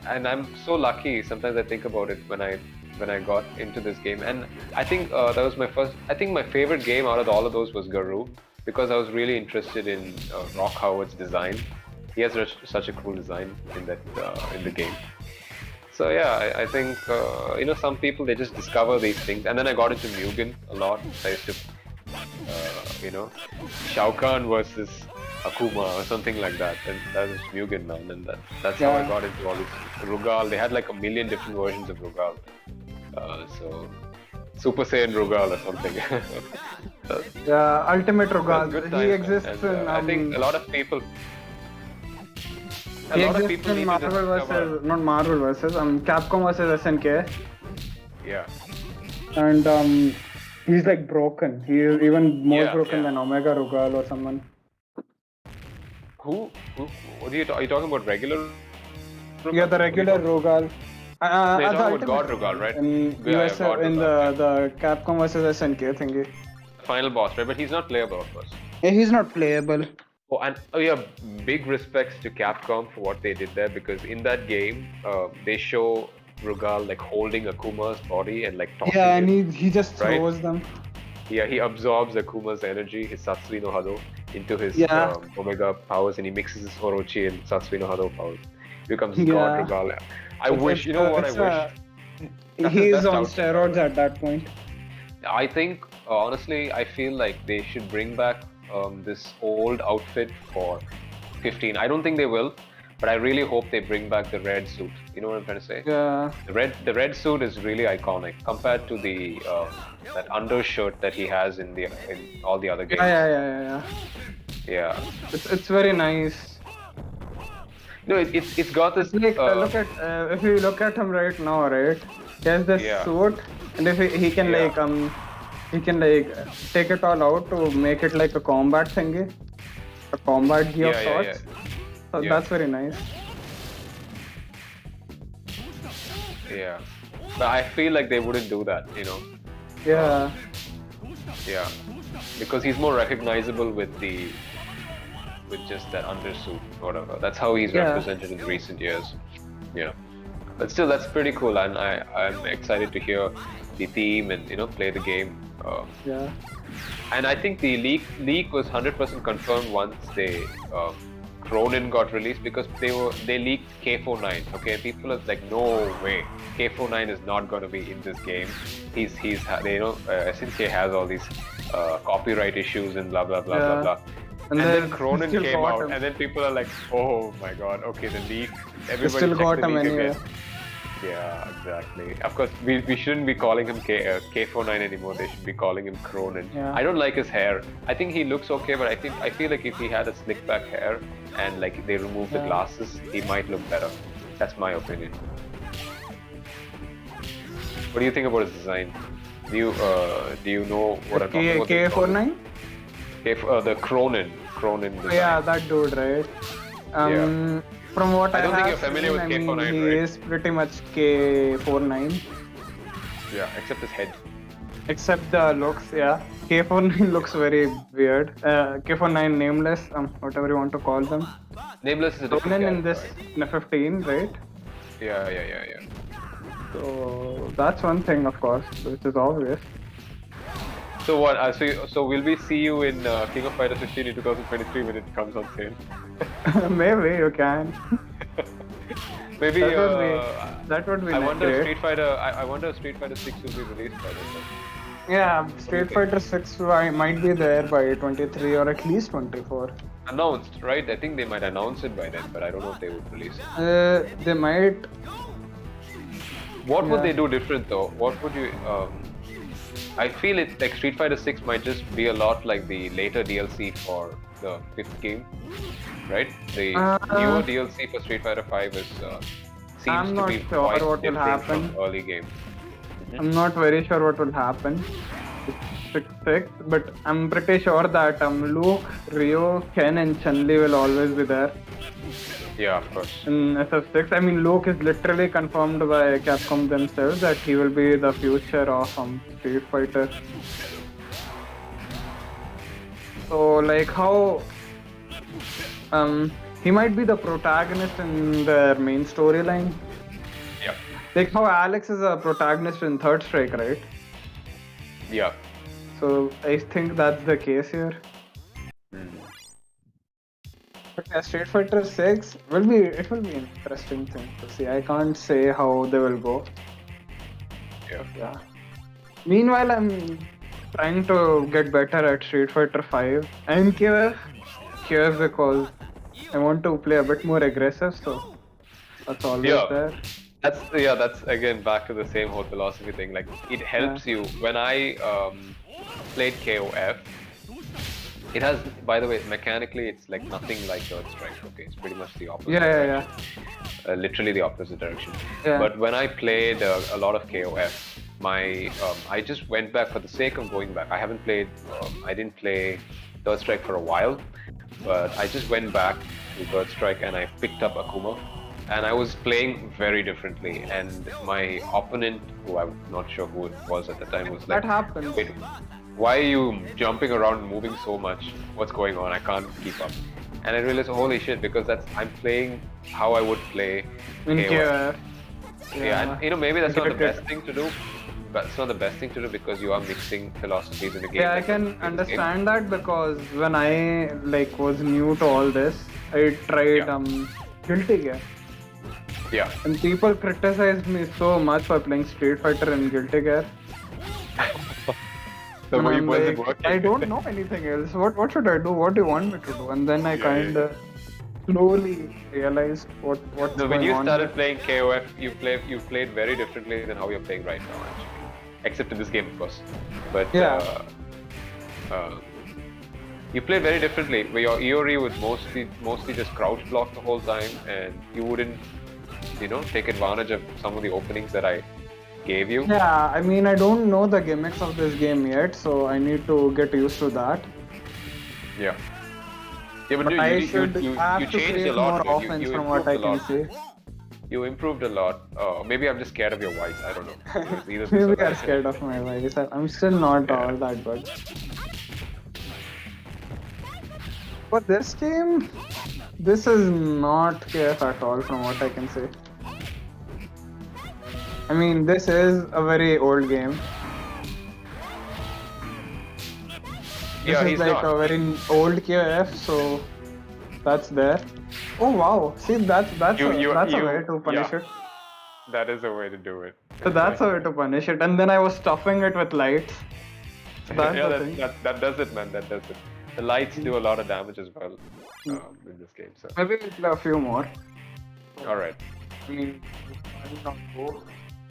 B: and I'm so lucky. Sometimes I think about it when I got into this game, and I think that was my first. I think my favorite game out of all of those was Garou because I was really interested in Rock Howard's design. He has such a cool design in the game. So yeah, I think some people they just discover these things, and then I got into Mugen a lot. I used to Shao Kahn versus Akuma or something like that, and that was Mugen, man, and that's how I got into all this Rugal. They had like a million different versions of Rugal, so Super Saiyan Rugal or something.
A: Yeah, Ultimate Rugal.
B: Good
A: He
B: times,
A: exists
B: and
A: in
B: I think a lot of people. A
A: he
B: lot of
A: exists
B: people
A: in
B: need to
A: Marvel
B: discover.
A: versus not Marvel versus Capcom versus SNK,
B: Yeah.
A: and he's like broken. He is even more
B: Yeah,
A: broken
B: yeah.
A: than Omega Rugal or someone.
B: Who? What are you talking about? Regular? Rugal?
A: Yeah, the
B: What are you
A: regular
B: talking about?
A: Rugal.
B: No, you're
A: As
B: talking
A: Ultimate
B: about God Rugal, right?
A: in
B: Yeah,
A: USF
B: God
A: in
B: Rugal,
A: the Capcom versus SNK thingy.
B: Final boss, right? But he's not playable, of course.
A: He's not playable.
B: Oh, and yeah, big respects to Capcom for what they did there, because in that game, they show Rugal like holding Akuma's body and like tossing
A: Yeah, and
B: him,
A: he just
B: right?
A: throws them.
B: Yeah, he absorbs Akuma's energy, his Satsui no Hado, into his
A: Yeah,
B: Omega powers, and he mixes his Orochi and Satsui no Hado powers. He becomes God
A: yeah.
B: Rugal. I wish, you know what I
A: It's
B: wish? That's his
A: he is
B: best
A: on
B: outfit, by the
A: steroids
B: way.
A: at that point.
B: I think, honestly, I feel like they should bring back this old outfit for 15. I don't think they will, but I really hope they bring back the red suit. You know what I'm trying to say?
A: Yeah,
B: The red suit is really iconic compared to the that undershirt that he has in all the other games.
A: yeah.
B: Yeah.
A: It's very nice.
B: No, it's got this.
A: It's like look at if you look at him right now, right? He has this
B: Yeah.
A: suit, and if he can
B: Yeah.
A: he can take it all out to make it like a combat thingy, a combat gear of
B: Yeah,
A: sorts. So
B: Yeah.
A: that's very nice.
B: Yeah. But I feel like they wouldn't do that, you know.
A: Yeah,
B: Yeah. Because he's more recognizable with just that undersuit or whatever. That's how he's
A: Yeah.
B: represented in recent years. Yeah. But still, that's pretty cool, and I'm excited to hear the theme and play the game.
A: yeah,
B: And I think the leak was 100% confirmed once they Cronin got released, because they leaked K49. Okay, people are like, no way, K49 is not going to be in this game. He's SNK has all these copyright issues and blah blah blah
A: Yeah.
B: blah blah. And then Cronin
A: still
B: came
A: got
B: out,
A: him.
B: and then people are like, oh my god, okay, the leak. Everybody
A: still
B: check
A: got
B: the
A: him
B: leak
A: anyway.
B: again. Yeah, exactly. Of course, we shouldn't be calling him K49 anymore. They should be calling him Cronin.
A: Yeah.
B: I don't like his hair. I think he looks okay, but I feel like if he had a slick back hair and like they removed the
A: Yeah.
B: glasses, he might look better. That's my opinion. What do you think about his design? Do you know what I'm talking about?
A: K49.
B: The Cronin design.
A: Yeah, that dude, right? From what
B: I don't think
A: have
B: you're familiar
A: seen,
B: with
A: I mean,
B: K49,
A: he
B: right?
A: is pretty much K49,
B: Yeah, except his head.
A: except the looks. Yeah, K49 looks very weird. K49 nameless, whatever you want to call them.
B: Nameless is a different
A: Ronin in
B: character,
A: this
B: right?
A: in a 15, right?
B: Yeah.
A: So that's one thing, of course, which is obvious.
B: So what? So will we see you in King of Fighters 15 in 2023 when it comes on sale?
A: Maybe you can.
B: Maybe.
A: That would be
B: I wonder if
A: great.
B: Street Fighter. I wonder if Street Fighter 6 will be released by then.
A: Yeah,
B: do you
A: Street
B: think?
A: Fighter 6 might be there by 23 or at least 24.
B: Announced, right? I think they might announce it by then, but I don't know if they would release it.
A: They might.
B: What would
A: Yeah.
B: they do different though? What would you? I feel it like Street Fighter 6 might just be a lot like the later DLC for the 5th game, right? The newer DLC for Street Fighter 5 is seems
A: I'm
B: to
A: not
B: be
A: sure
B: quite
A: what will
B: different
A: happen.
B: from early game.
A: I'm not very sure what will happen. It's 6, but I'm pretty sure that Luke, Ryo, Ken, and Chun-Li will always be there
B: Yeah, of course.
A: in SF6. I mean, Luke is literally confirmed by Capcom themselves that he will be the future of Street Fighter. So, like how he might be the protagonist in their main storyline.
B: Yeah.
A: Like how Alex is a protagonist in Third Strike, right?
B: Yeah.
A: So I think that's the case here.
B: Mm.
A: But yeah, Street Fighter 6 will be an interesting thing to see. I can't say how they will go.
B: Yeah.
A: Yeah. Meanwhile, I'm trying to get better at Street Fighter 5 and QF because I want to play a bit more aggressive, so that's always
B: Yeah.
A: there.
B: That's again back to the same whole philosophy thing. Like it helps you. When I played KOF, it has, by the way, mechanically it's like nothing like Third Strike. Okay, it's pretty much the opposite.
A: Yeah.
B: Literally the opposite direction.
A: Yeah.
B: But when I played a lot of KOF, I just went back for the sake of going back. I didn't play Third Strike for a while, but I just went back to Third Strike and I picked up Akuma. And I was playing very differently, and my opponent, who I'm not sure who it was at the time, was like,
A: That happens.
B: Wait, why are you jumping around, moving so much? What's going on? I can't keep up. And I realized, holy shit, because I'm playing how I would play
A: In
B: KOF.
A: KOF.
B: Yeah, and maybe that's not the
A: Get it.
B: best thing to do. But it's not the best thing to do because you are mixing philosophies in the game.
A: Yeah, I can understand that because when I was new to all this, I tried Guilty Gear.
B: Yeah.
A: And people criticized me so much for playing Street Fighter and Guilty Gear.
B: So
A: and I'm
B: wasn't working.
A: I don't know anything else. What should I do? What do you want me to do? And then I kind of slowly realized what's going on.
B: When you started playing KOF, you played very differently than how you're playing right now, actually. Except in this game, of course. But you played very differently. Where your Iori would mostly just crouch block the whole time, and you wouldn't, take advantage of some of the openings that I gave you.
A: Yeah, I mean, I don't know the gimmicks of this game yet, so I need to get used to that.
B: Yeah. Yeah, but
A: I have
B: you changed a lot.
A: More offense from what I can see.
B: You improved a lot. Maybe I'm just scared of your voice. I don't know.
A: Maybe I'm scared of my voice. I'm still not all that good. For this game, this is not KF at all from what I can say. I mean, this is a very old game. This is a very old KF, so that's there. Oh wow! See, that's a way to punish it.
B: That is a way to do it.
A: So that's a way to punish it, and then I was stuffing it with lights. So
B: that does it, man. That does it. The lights do a lot of damage as well in this game. So
A: maybe we'll play a few more.
B: All right.
A: I mean,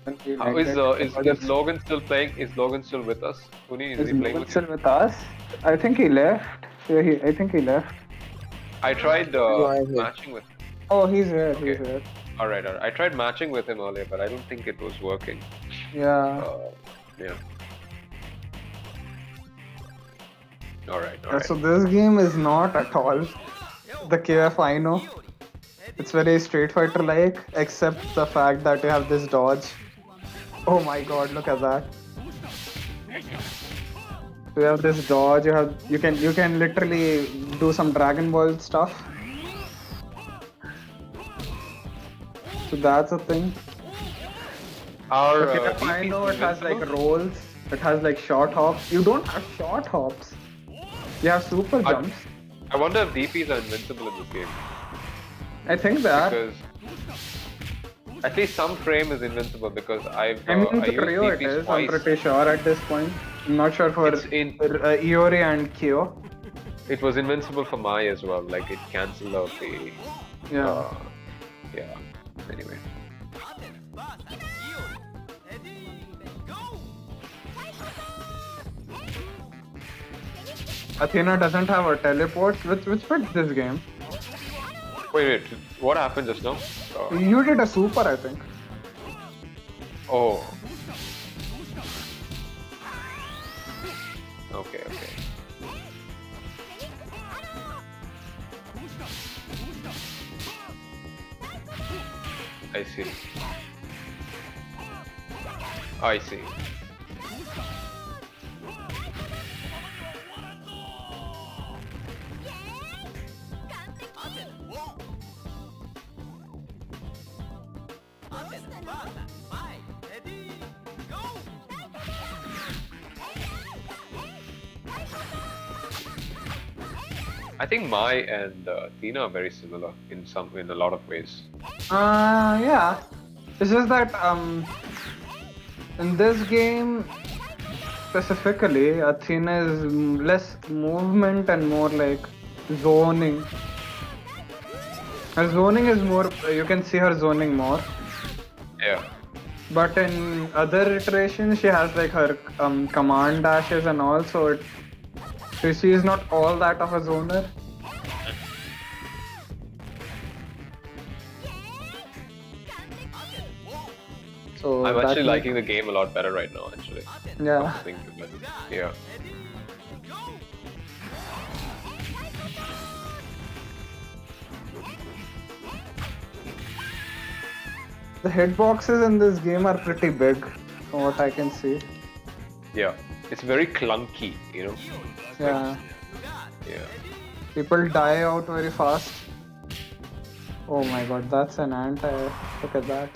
B: is Logan still playing? Is Logan still with us? Puni, is he playing with
A: still with us? I think he left. Yeah, I think he left.
B: I tried matching with him.
A: Oh, he's here. Okay. He's here.
B: All right. I tried matching with him earlier, but I don't think it was working.
A: Yeah.
B: Yeah. All right.
A: So this game is not at all the KF I know. It's very Street Fighter like, except the fact that you have this dodge. Oh my god, look at that. You have this dodge, you can literally do some Dragon Ball stuff. So that's a thing. I know it has rolls, it has short hops. You don't have short hops. You have super jumps.
B: I wonder if DPs are invincible in this game.
A: I think that.
B: Because at least some frame is invincible because I
A: Rio it is, I'm pretty sure at this point. I'm not sure for Iori and Kyo.
B: It was invincible for Mai as well, it cancelled out the...
A: Yeah.
B: Anyway.
A: Athena doesn't have a teleport, which fits this game.
B: Wait, what happened just now?
A: You did a super, I think.
B: Oh. Okay. I see. I think Mai and Tina are very similar in a lot of ways.
A: Yeah. It's just that in this game specifically, Athena is less movement and more zoning. Her zoning is more. You can see her zoning more.
B: Yeah.
A: But in other iterations, she has her command dashes and all, so she is not all that of a zoner. So
B: I'm actually liking the game a lot better right now, actually.
A: Yeah.
B: Yeah.
A: The hitboxes in this game are pretty big, from what I can see.
B: Yeah. it's very clunky, you know.
A: Yeah.
B: Yeah.
A: People die out very fast. Oh my god, that's an anti. Look at that.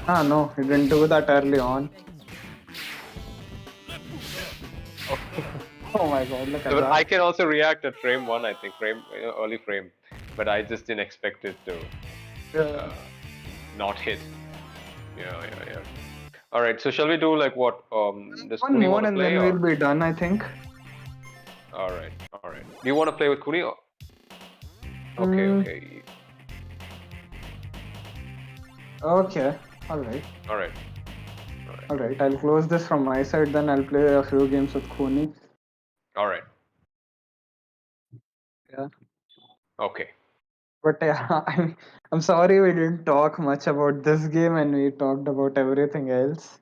A: Ah, no, he didn't do that early on. Oh my god, look at
B: But
A: that.
B: I can also react at frame 1, I think, early frame, but I just didn't expect it to not hit. Yeah. All right, so shall we do like what? Does
A: One
B: Kuni
A: more
B: want to
A: and
B: play?
A: then
B: Or?
A: we'll be done, I think.
B: All right. Do you want to play with Kuni? Or? Okay.
A: Okay, alright.
B: All right.
A: Alright, I'll close this from my side, then I'll play a few games with Kuni.
B: All right.
A: Yeah.
B: Okay.
A: But yeah, I'm sorry we didn't talk much about this game and we talked about everything else.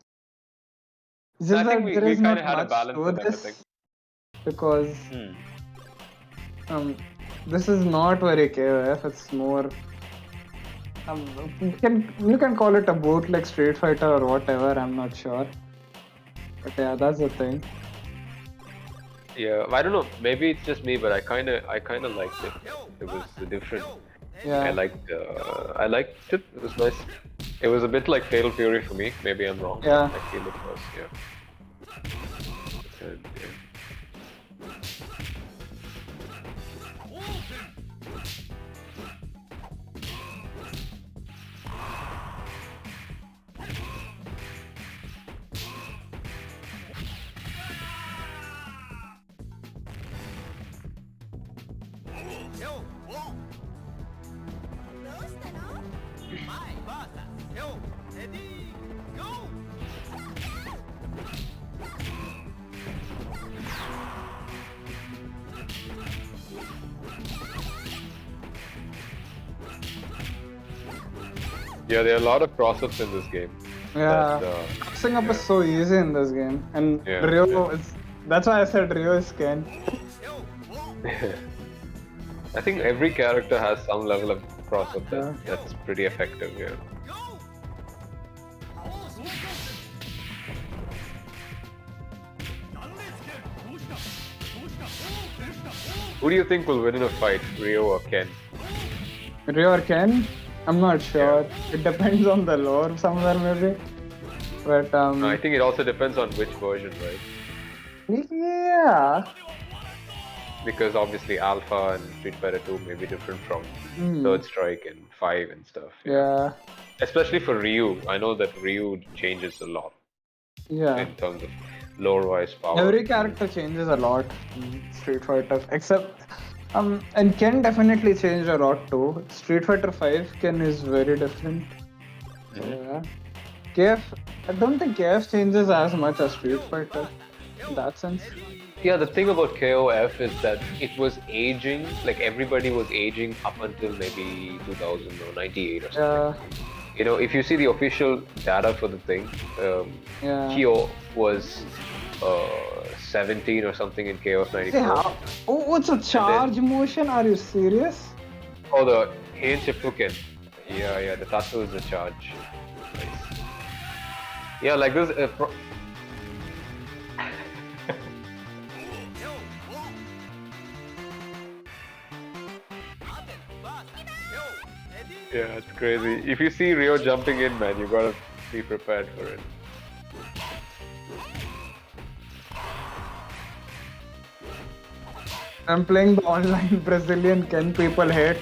A: It's
B: So
A: just
B: I think
A: that there
B: we
A: is
B: kind of
A: not
B: had a
A: much
B: balance
A: to
B: in everything.
A: this because
B: Hmm.
A: this is not very KOF. It's more you can call it a bootleg Street Fighter or whatever. I'm not sure, but yeah, that's the thing.
B: Yeah, I don't know. Maybe it's just me, but I kind of liked it. It was different.
A: Yeah.
B: I liked it. It was nice. It was a bit like Fatal Fury for me. Maybe I'm wrong.
A: Yeah.
B: I feel it was. Yeah. And, yeah. Yeah, there are a lot of cross-ups in this game.
A: Yeah.
B: That,
A: Mixing up is so easy in this game, and
B: Yeah,
A: Ryo is. That's why I said Ryo is Ken.
B: I think every character has some level of cross-up that's pretty effective. Yeah. Who do you think will win in a fight, Ryo or Ken?
A: Ryo or Ken? I'm not sure. It depends on the lore somewhere maybe. But
B: I think it also depends on which version, right?
A: Yeah.
B: Because obviously Alpha and Street Fighter 2 may be different from Third Strike and 5 and stuff.
A: Yeah.
B: Especially for Ryu, I know that Ryu changes a lot.
A: Yeah.
B: In terms of lore-wise power.
A: Every character changes a lot in Street Fighter, except and Ken definitely changed a lot too. Street Fighter 5 Ken is very different. So, yeah. KF, I don't think KF changes as much as Street Fighter in that sense.
B: Yeah, the thing about KOF is that it was aging, like everybody was aging up until maybe 2000 or 98 or something. You know, if you see the official data for the thing, Kyo was 17 or something in KOF 94.
A: Oh, it's a charge motion? Are you serious?
B: Oh, the Heian Shippuken. Yeah, the Tatsu is a charge. Nice. Yeah, like this. Yeah, it's crazy. If you see Ryo jumping in, man, you gotta be prepared for it.
A: I'm playing the online Brazilian Ken people hate.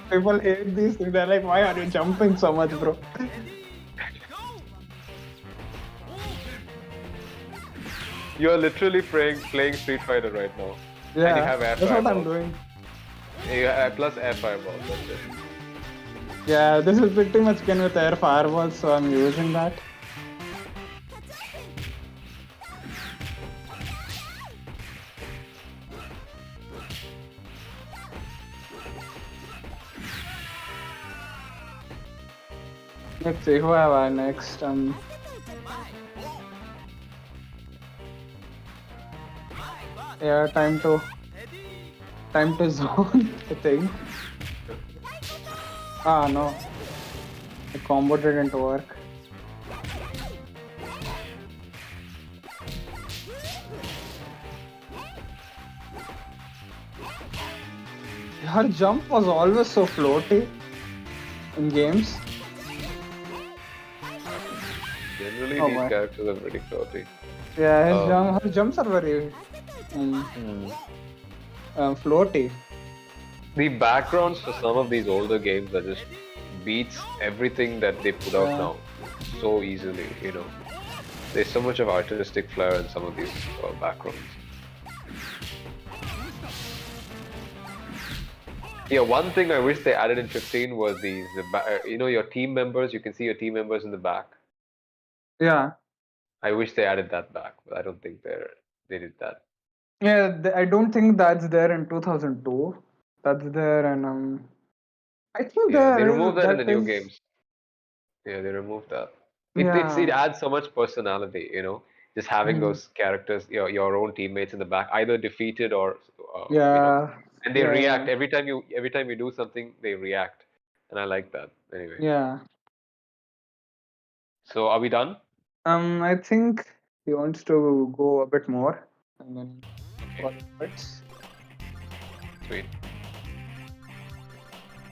A: People hate these things. They're like, why are you jumping so much, bro?
B: You're literally playing Street Fighter right now.
A: Yeah,
B: and you have air
A: that's
B: fireballs.
A: what I'm doing.
B: Yeah, plus air fireballs, that's it.
A: Yeah, this is pretty much Ken with air fireballs, so I'm using that. Let's see, who have I next? Yeah, time to zone, I think. Ah, no. The combo didn't work. Her jump was always so floaty in games.
B: Generally,
A: Oh
B: these
A: my.
B: characters are pretty floaty.
A: Yeah,
B: Um,
A: her jumps are very um,
B: hmm.
A: floaty.
B: The backgrounds for some of these older games are just beats everything that they put out
A: Yeah.
B: now so easily. There's so much of artistic flair in some of these backgrounds. Yeah, one thing I wish they added in 15 was your team members. You can see your team members in the back.
A: Yeah.
B: I wish they added that back, but I don't think they did that.
A: Yeah, I don't think that's there in 2002. That's there, and I think
B: Yeah, they
A: there is
B: removed that in the
A: that
B: new
A: is
B: games. Yeah, they removed that. It
A: yeah,
B: adds so much personality, just having
A: mm,
B: those characters, your own teammates in the back, either defeated or uh, you know,
A: yeah,
B: and they react
A: yeah,
B: every time you do something, they react, and I like that. Anyway,
A: yeah.
B: so are we done?
A: I think he wants to go a bit more, and then
B: Okay,
A: call it quits.
B: sweet.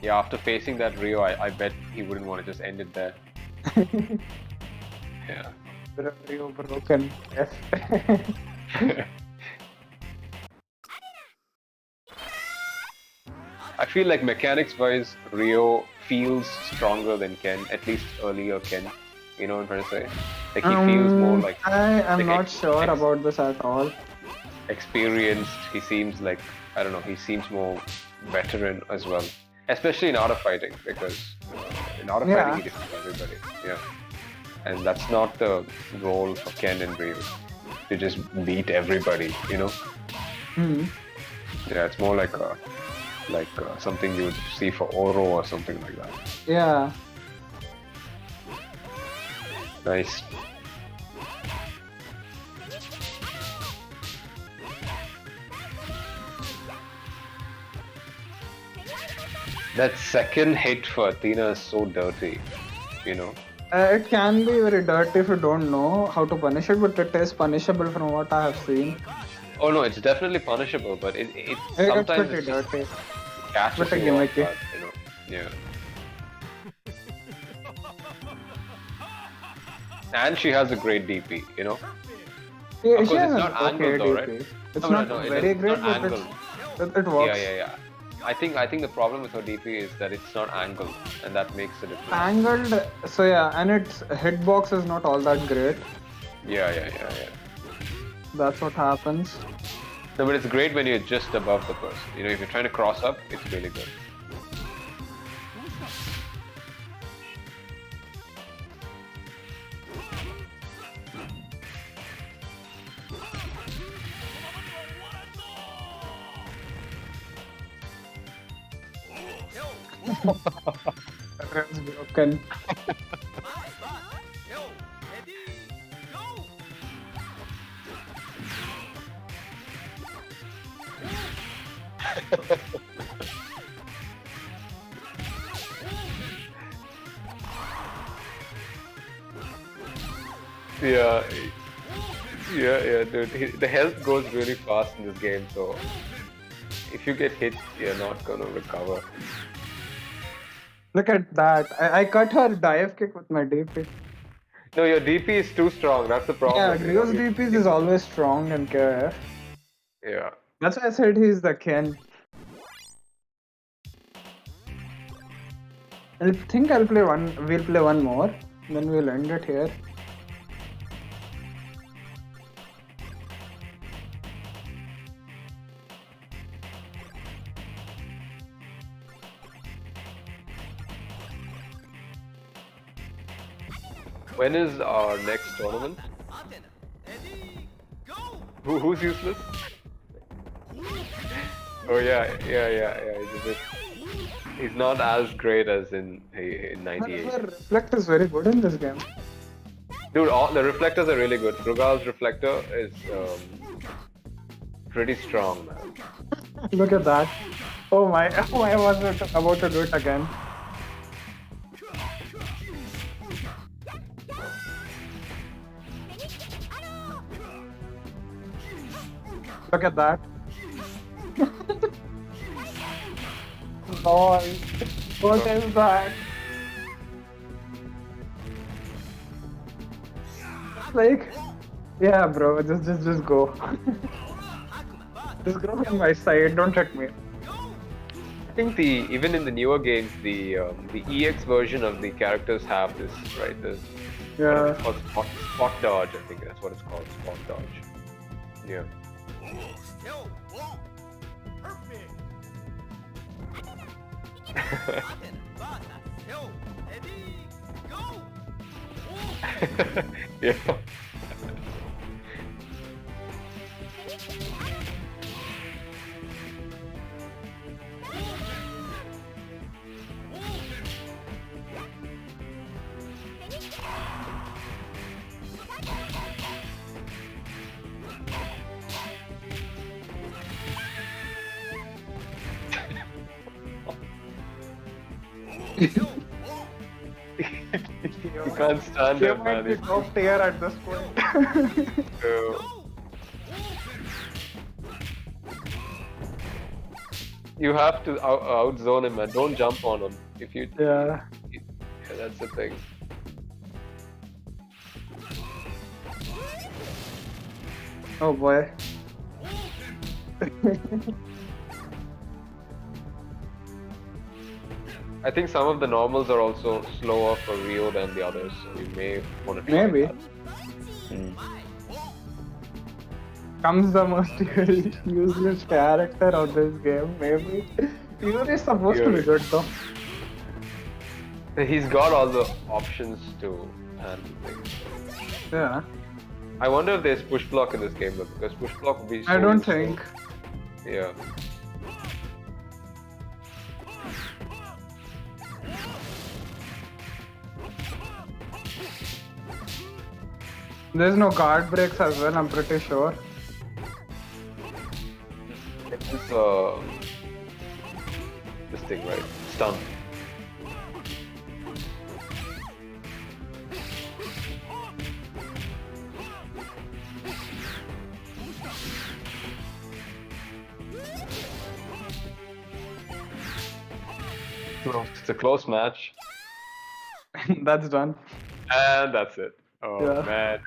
B: Yeah, after facing that Rio, I bet he wouldn't want to just end it there. Yeah.
A: Rio broken. Yes.
B: I feel like mechanics wise, Rio feels stronger than Ken, at least earlier Ken. You know what I'm trying to say? Like he feels more
A: I am
B: like
A: not sure about this at all.
B: experienced. He seems like, I don't know, he seems more veteran as well. Especially in art of fighting, because in art of
A: Yeah.
B: fighting he defeats everybody. Yeah. And that's not the role for Ken and Ryu. To just beat everybody,
A: Hmm.
B: Yeah, it's more like something you would see for Oro or something like that.
A: Yeah.
B: Nice. That second hit for Athena is so dirty,
A: It can be very dirty if you don't know how to punish it, but it is punishable from what I have seen.
B: Oh no, it's definitely punishable, but it
A: It's
B: sometimes
A: pretty dirty.
B: catches
A: Pretty
B: you off
A: gimmicky.
B: guard, Yeah. And she has a great DP,
A: Yeah,
B: Of
A: she
B: course,
A: has
B: it's
A: an
B: not
A: okay
B: angled though, right?
A: DP. It's
B: No,
A: not
B: no, no,
A: very
B: it's
A: great,
B: not
A: but
B: angled.
A: it works.
B: Yeah. I think the problem with her DP is that it's not angled, and that makes a difference.
A: Angled, so yeah, and its hitbox is not all that great.
B: Yeah.
A: That's what happens.
B: No, but it's great when you're just above the person. If you're trying to cross up, it's really good.
A: It's broken.
B: Yeah, dude. The health goes really fast in this game, so if you get hit, you're not gonna recover.
A: Look at that. I cut her dive kick with my DP.
B: No, your DP is too strong. That's the problem.
A: Yeah, Rio's DPs is always strong and KF.
B: Yeah.
A: That's why I said he's the Ken. I think I'll play one. We'll play one more, then we'll end it here.
B: When is our next tournament? Who's useless? Oh yeah. He's not as great as in '98.
A: Her reflect is very good in this game.
B: Dude, all the reflectors are really good. Rugal's reflector is pretty strong, man.
A: Look at that. Oh my, oh, I was about to do it again. Look at that. Lol. What is that? Like, yeah, bro, just go. Just go on my side, don't hit me.
B: I think the even in the newer games, the EX version of the characters have this, right? The whatever
A: Yeah.
B: it's called, spot dodge. I think that's what it's called, spot dodge. Yeah. Yeah. You can't stand
A: You
B: it,
A: might be
B: man.
A: top tier at this point.
B: So you have to outzone him, man. Don't jump on him. If you,
A: Yeah.
B: yeah, that's the thing.
A: Oh boy.
B: I think some of the normals are also slower for Rio than the others, so you may want to try
A: Maybe.
B: that.
A: Comes the most useless character of this game, maybe. Yuri is supposed to be good though.
B: He's got all the options to handle things.
A: Yeah.
B: I wonder if there's push block in this game though, because push block would be so
A: I don't
B: useful.
A: think.
B: Yeah.
A: There's no guard breaks as well, I'm pretty sure.
B: It's just this thing, right? Stun. It's a close match.
A: That's done.
B: And that's it. Oh
A: Yeah.
B: man.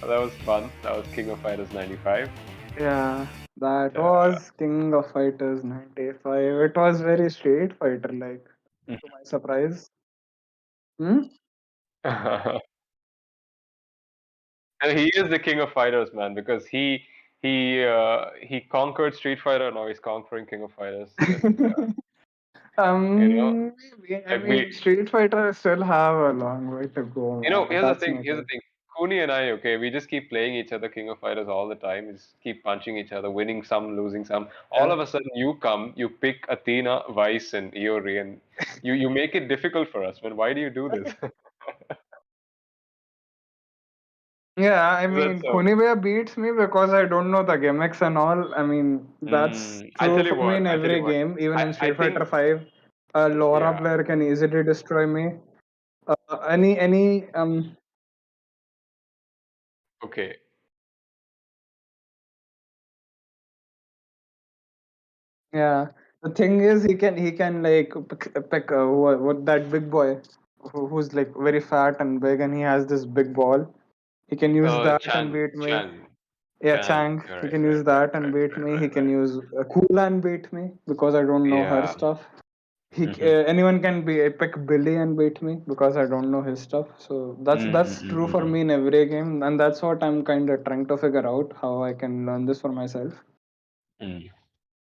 B: That was fun. That was King of Fighters 95.
A: Yeah. That was King of Fighters 95. It was very Street Fighter like, to my surprise. Hmm?
B: And he is the King of Fighters, man, because he conquered Street Fighter. Now he's conquering King of Fighters. And, you know,
A: Maybe. I
B: like we,
A: mean, Street Fighter still have a long way to go, man. But
B: here's the
A: that's
B: thing.
A: not
B: Here's the
A: it.
B: thing. Kuni and I, okay, we just keep playing each other King of Fighters all the time. We just keep punching each other, winning some, losing some. All
A: Yeah.
B: of a sudden, you come, you pick Athena, Vice, and Iori, and you make it difficult for us, man. Why do you do this?
A: Yeah, I
B: That's
A: mean,
B: so.
A: Kunibea beats me because I don't know the gimmicks and all. I mean, that's
B: I'll
A: true
B: tell you
A: for me
B: what.
A: in
B: I'll tell you
A: every
B: what.
A: game, even in
B: I
A: Street Fighter
B: think
A: 5. A Laura
B: yeah.
A: player can easily destroy me. Any
B: Okay.
A: yeah. The thing is, he can like pick what that big boy who's like very fat and big, and he has this big ball. He can use that and
B: Chan,
A: beat me.
B: Chang,
A: Yeah,
B: Chang.
A: Chang. He
B: Right,
A: can use
B: right, right,
A: that and
B: right,
A: beat
B: right,
A: me. He
B: right,
A: can
B: right.
A: use Kula and beat me because I don't know her
B: Yeah.
A: stuff.
B: Mm-hmm.
A: Anyone can be pick Billy and beat me because I don't know his stuff. So that's true for
B: Mm-hmm.
A: me in every game, and that's what I'm kind of trying to figure out how I can learn this for myself.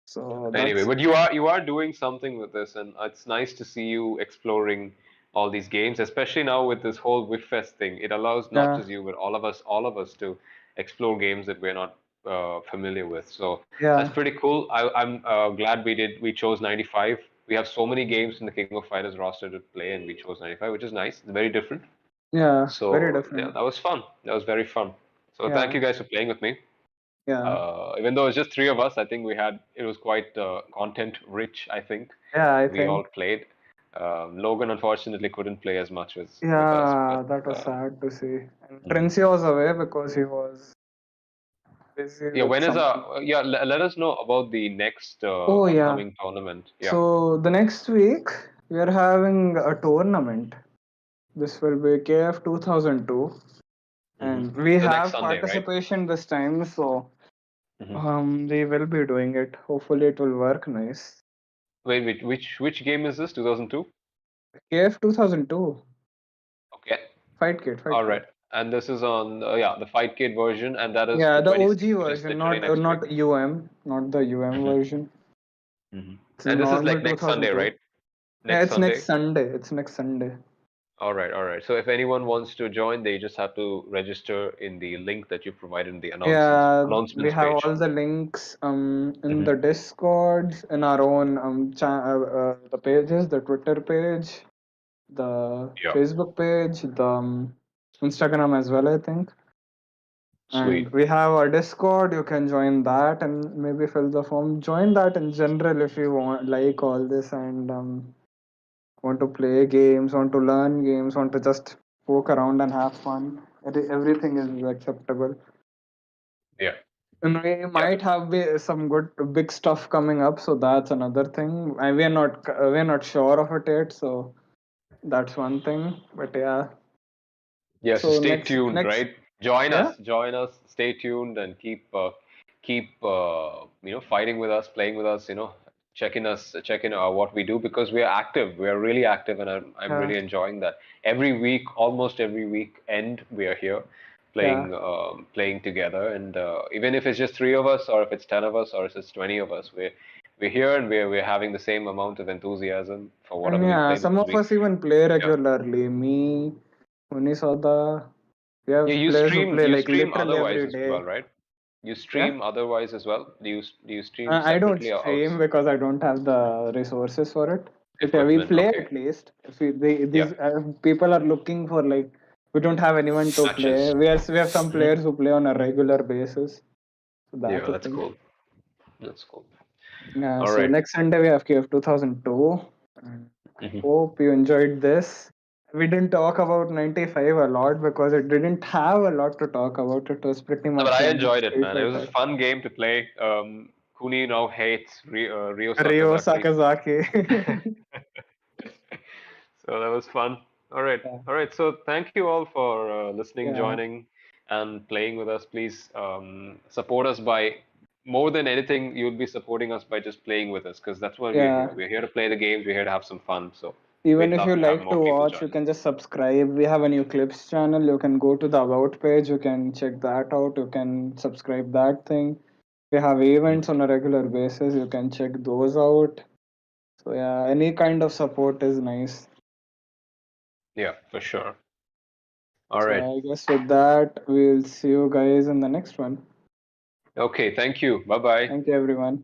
A: So
B: Anyway,
A: that's
B: but you are doing something with this, and it's nice to see you exploring all these games, especially now with this whole Whiff Fest thing. It allows not
A: yeah,
B: just you, but all of us to explore games that we're not familiar with. So that's
A: yeah,
B: pretty cool. I'm glad we chose 95. We have so many games in the King of Fighters roster to play, and we chose 95, which is nice. It's very different.
A: yeah. Very
B: So yeah,
A: different.
B: that was fun. That was very fun. So thank
A: Yeah,
B: you guys for playing with me.
A: Yeah.
B: Even though it's just three of us, I think it was quite content rich. I think
A: Yeah, I
B: we all
A: think.
B: played. Logan unfortunately couldn't play as much as with us, but
A: Yeah, that was sad to see. And
B: mhm.
A: Trincia was away because he was busy
B: Yeah.
A: with
B: When is
A: something.
B: yeah? Let us know about the next
A: Oh, yeah.
B: upcoming tournament. Yeah.
A: So the next week we are having a tournament. This will be KF 2002,
B: Hmm.
A: and we
B: So next
A: have
B: Sunday, right?
A: participation this time. So
B: Hmm.
A: we will be doing it. Hopefully, it will work nice.
B: Wait, which game is this? 2002.
A: KF 2002,
B: Okay.
A: Fight Kit, Fight
B: All
A: Kit.
B: right. And this is on yeah the Fight Kid version, and that is
A: Yeah,
B: the
A: the OG
B: 26th, which is
A: version,
B: literally
A: not
B: next week.
A: not UM, not the UM
B: Hmm.
A: version.
B: Hmm.
A: It's
B: And this is
A: normal
B: like next Sunday,
A: 2002.
B: right?
A: Yeah,
B: Next
A: it's next
B: Sunday.
A: Sunday. It's next Sunday.
B: All right, all right. So if anyone wants to join, they just have to register in the link that you provided in the
A: Yeah, we
B: announcements
A: have
B: page.
A: all the links in
B: Hmm.
A: the Discords, in our own the pages, the Twitter page, the
B: Yeah,
A: Facebook page, the Instagram as well, I think. And
B: sweet.
A: we have our Discord. You can join that and maybe fill the form. Join that in general if you want like all this and want to play games, want to learn games, want to just poke around and have fun. Everything is acceptable.
B: Yeah,
A: And we
B: yeah,
A: might have some good big stuff coming up, so that's another thing. We are not sure of it yet, so that's one thing. But yeah,
B: yeah. So
A: so
B: stay
A: next
B: tuned,
A: next
B: right?
A: yeah
B: Join us. Stay tuned and keep fighting with us, playing with us. Checking what we do because we are active. We are really active, and I'm
A: yeah
B: really enjoying that. Every week, almost every week end, we are here
A: yeah
B: playing together, and even if it's just three of us, or if it's 10 of us, or if it's 20 of us, we're here and we're having the same amount of enthusiasm for
A: and
B: whatever we
A: yeah
B: play
A: some
B: because
A: of
B: we
A: us even play
B: yeah.
A: regularly. Me, Unisoda, we
B: Yeah,
A: have players who play
B: you
A: like
B: stream
A: literally
B: otherwise
A: every
B: as well,
A: day.
B: right? You
A: Yeah,
B: stream otherwise as well. Do you stream
A: I don't
B: separately or
A: stream
B: outs
A: because I don't have the resources for it. But yeah, we
B: equipment?
A: play
B: Okay.
A: at least. If
B: Yeah.
A: these people are looking for like, we don't have anyone to play.
B: Matches.
A: We have some
B: Hmm.
A: players who play on a regular basis. So that's
B: Yeah,
A: the
B: that's
A: thing.
B: cool. That's cool.
A: Yeah.
B: All
A: So
B: right.
A: next Sunday we have KF 2002. And I
B: Mhm.
A: hope you enjoyed this. We didn't talk about 95 a lot because it didn't have a lot to talk about. It was pretty
B: No, but
A: much
B: I enjoyed it,
A: Street
B: man. It was a
A: Fighter.
B: fun game to play. Kuni now hates Ryo
A: Ryo
B: Sakazaki.
A: Sakazaki.
B: So that was fun. All right.
A: Yeah.
B: All right. So thank you all for listening,
A: Yeah.
B: joining, and playing with us. Please support us by more than anything, you'll be supporting us by just playing with us because that's why we're here.
A: Yeah.
B: We're here to play the games. We're here to have some fun. So
A: Even
B: we'd
A: if
B: love
A: you
B: to have
A: like to
B: more people
A: watch, you
B: join
A: can
B: us.
A: just subscribe. We have a new clips channel. You can go to the about page. You can check that out. You can subscribe that thing. We have
B: Mhm.
A: events on a regular basis. You can check those out. So yeah, any kind of support is nice.
B: Yeah, for sure. All
A: So
B: right.
A: I guess with that, we'll see you guys in the next one.
B: Okay. Thank you. Bye bye.
A: Thank you, everyone.